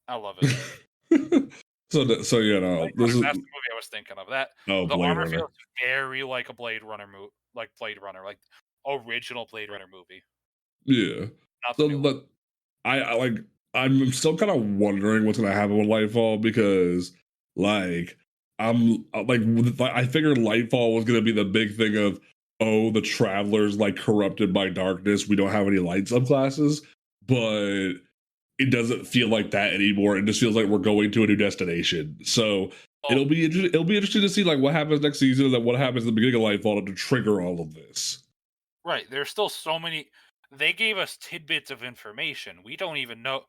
I love it. so this is that's the movie I was thinking of. That the Blade armor Runner. feels very like a Blade Runner like original Blade Runner movie. Yeah. So I'm still kind of wondering what's gonna happen with Lightfall because like I figured Lightfall was gonna be the big thing of the travelers like corrupted by darkness. We don't have any light subclasses, but it doesn't feel like that anymore. It just feels like we're going to a new destination. So it'll be interesting to see like what happens next season and then what happens at the beginning of Lightfall to trigger all of this. Right. There's still so many. They gave us tidbits of information. We don't even know.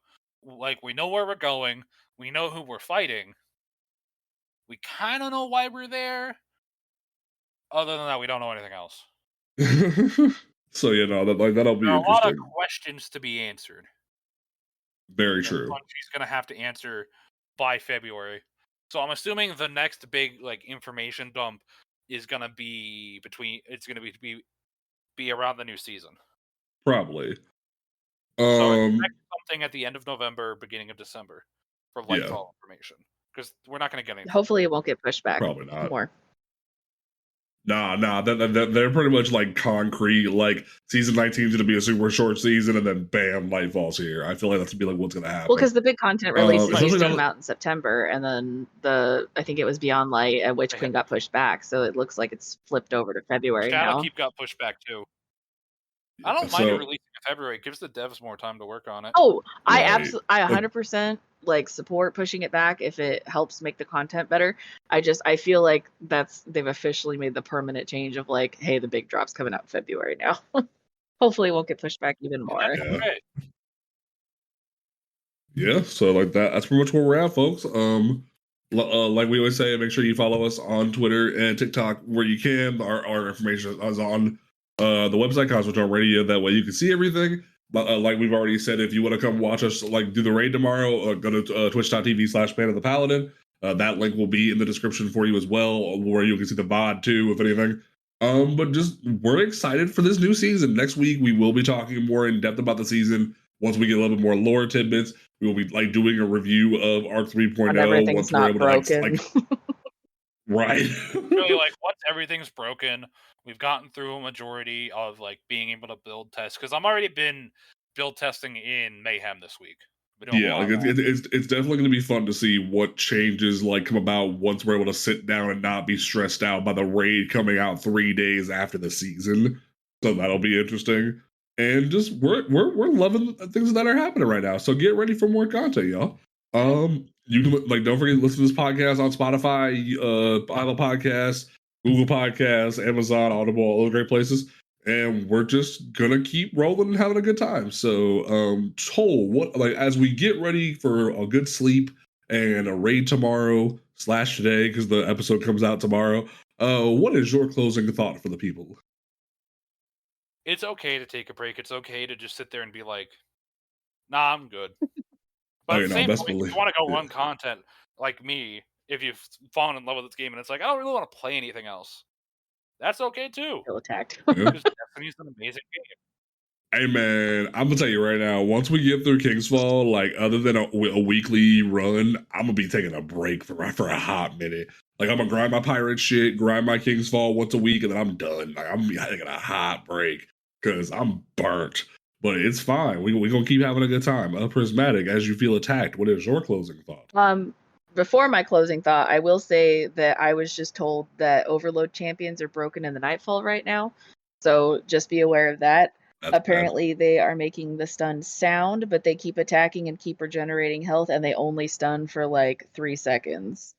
Like, we know where we're going. We know who we're fighting. We kind of know why we're there. Other than that, we don't know anything else. So that'll be there are interesting. A lot of questions to be answered. Very true. Bungie's gonna have to answer by February. So I'm assuming the next big like information dump is gonna be be around the new season. Probably. So expect something at the end of November, beginning of December for Lightfall information. Because we're not going to get anything. Hopefully it won't get pushed back. Probably not. More. Nah. They're pretty much like concrete. Like season 19 is going to be a super short season, and then bam, Lightfall's here. I feel like that's going to be like what's going to happen. Well, because the big content releases used to now- come out in September, and then I think it was Beyond Light and Witch Queen got pushed back, so it looks like it's flipped over to February now. Shadowkeep got pushed back too. I don't mind it releasing in February. It gives the devs more time to work on it. Oh, Right. I 100% like support pushing it back if it helps make the content better. I feel like they've officially made the permanent change of like, hey, the big drop's coming out in February now. Hopefully it won't get pushed back even more. Yeah, so like that's pretty much where we're at, folks. Like we always say, make sure you follow us on Twitter and TikTok where you can. Our information is on the website, Cosmotron Radio. That way you can see everything. But like we've already said, if you want to come watch us like do the raid tomorrow, go to twitch.tv/Band of the Paladin. That link will be in the description for you as well, where you can see the VOD too, if anything. But just we're excited for this new season. Next week we will be talking more in depth about the season. Once we get a little bit more lore tidbits, we will be like doing a review of Arc 3.0 everything's not broken. Right. Really, like once everything's broken, we've gotten through a majority of like being able to build test, because I'm already been build testing in Mayhem this week. Yeah, like it's definitely going to be fun to see what changes like come about once we're able to sit down and not be stressed out by the raid coming out 3 days after the season. So that'll be interesting. And just we're loving the things that are happening right now. So get ready for more content, y'all. You can like don't forget to listen to this podcast on Spotify, Apple Podcasts, Google Podcasts, Amazon, Audible, all those great places. And we're just gonna keep rolling and having a good time. So, Toll, as we get ready for a good sleep and a raid tomorrow / today, because the episode comes out tomorrow. What is your closing thought for the people? It's okay to take a break. It's okay to just sit there and be like, nah, I'm good. But at the same point, if you want to go run content like me, if you've fallen in love with this game and it's like, I don't really want to play anything else, that's okay too. Feel attacked. Because Destiny's an amazing game. Hey man, I'm gonna tell you right now, once we get through Kingsfall, like other than a weekly run, I'm gonna be taking a break for a hot minute. Like I'm gonna grind my pirate shit, grind my Kingsfall once a week, and then I'm done. Like I'm gonna be taking a hot break because I'm burnt. But it's fine. We're gonna keep having a good time. Prismatic, as you feel attacked, what is your closing thought? before my closing thought, I will say that I was just told that Overload champions are broken in the Nightfall right now. So just be aware of that. That's Apparently, they are making the stun sound, but they keep attacking and keep regenerating health, and they only stun for like 3 seconds.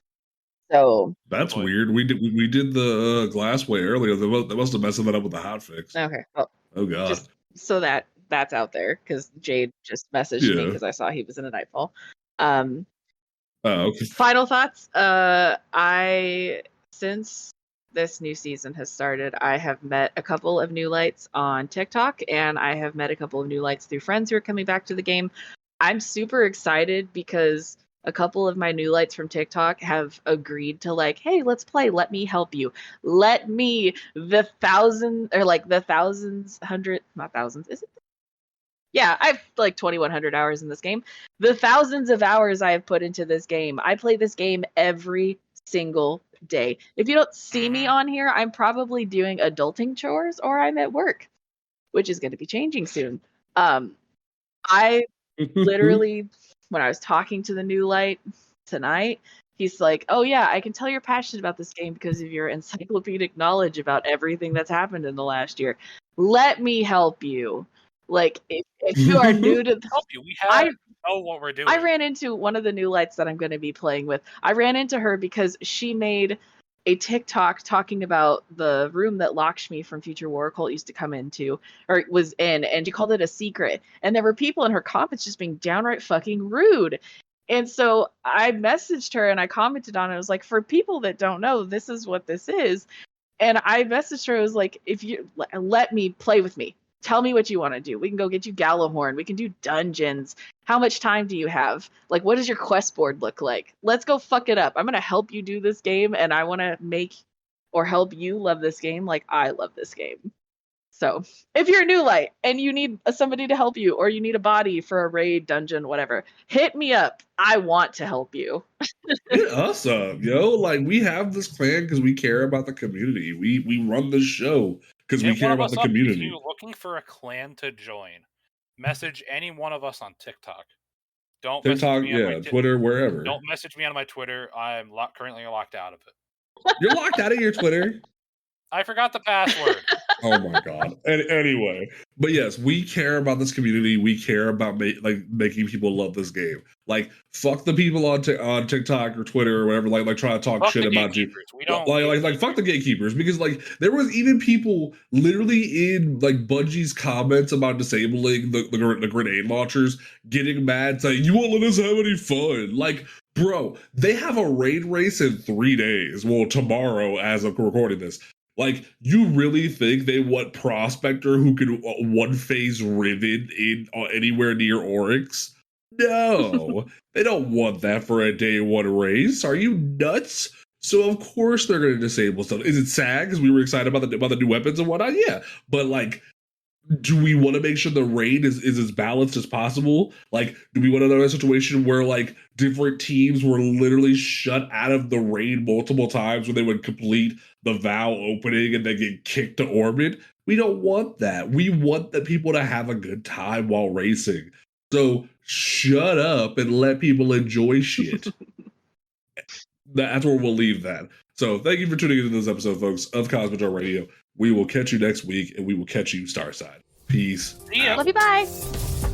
So That's Boy. weird. We did the glass way earlier. That must have messed that up with the hot fix. okay, well, Oh god. just so that's out there because Jade just messaged me Yeah. because I saw he was in a Nightfall. Oh, okay. Final thoughts. Since this new season has started, I have met a couple of new lights on TikTok, and I have met a couple of new lights through friends who are coming back to the game. I'm super excited because a couple of my new lights from TikTok have agreed to like, hey, let's play. Let me help you. Let me the thousands, hundred, not thousands. Is it? Yeah, I've like 2,100 hours in this game. The thousands of hours I have put into this game. I play this game every single day. If you don't see me on here, I'm probably doing adulting chores or I'm at work, which is going to be changing soon. I literally, when I was talking to the new light tonight, he's like, "Oh yeah, I can tell you're passionate about this game because of your encyclopedic knowledge about everything that's happened in the last year. Let me help you." Like, if you are new to Help you. We have know what we're doing. I ran into one of the new lights that I'm going to be playing with. I ran into her because she made a TikTok talking about the room that Lakshmi from Future War Cult used to come into, or was in, and she called it a secret. And there were people in her comments just being downright fucking rude. And so I messaged her and I commented on it. I was like, for people that don't know, this is what this is. And I messaged her. I was like, if you let me play with me, tell me what you want to do. We can go get you Galahorn. We can do dungeons. How much time do you have? Like, what does your quest board look like? Let's go fuck it up. I'm going to help you do this game, and I want to make or help you love this game like I love this game. So if you're a new light and you need somebody to help you, or you need a body for a raid, dungeon, whatever, hit me up. I want to help you. Hit us up, yo. Like, we have this clan because we care about the community. We run this show because we Hit care one of about us the up if community. you're looking for a clan to join. Message any one of us on TikTok. Don't TikTok, message me on my Twitter, wherever. Don't message me on my Twitter. I'm currently locked out of it. You're locked out of your Twitter. I forgot the password. Oh my god. Anyway, but yes, we care about this community. We care about making people love this game. Like, fuck the people on TikTok or Twitter or whatever, like trying to talk Fuck shit the about you. gatekeepers. We don't Like fuck the gatekeepers, because like there was even people literally in like Bungie's comments about disabling the grenade launchers getting mad, saying you won't let us have any fun. Like, bro, they have a raid race in 3 days. Well, tomorrow as of recording this. Like, you really think they want Prospector who could one phase Riven in anywhere near Oryx? No, they don't want that for a day one race. Are you nuts? So of course they're going to disable stuff. Is it sad because we were excited about the new weapons and whatnot? Yeah, but like, do we want to make sure the raid is as balanced as possible? Like, do we want another situation where like different teams were literally shut out of the raid multiple times when they would complete the vow opening and then get kicked to orbit? We don't want that. We want the people to have a good time while racing. So shut up and let people enjoy shit. That's where we'll leave that. So thank you for tuning into this episode, folks, of Cosmojo Radio. We will catch you next week, and we will catch you Starside. Peace. See ya. Love you, bye.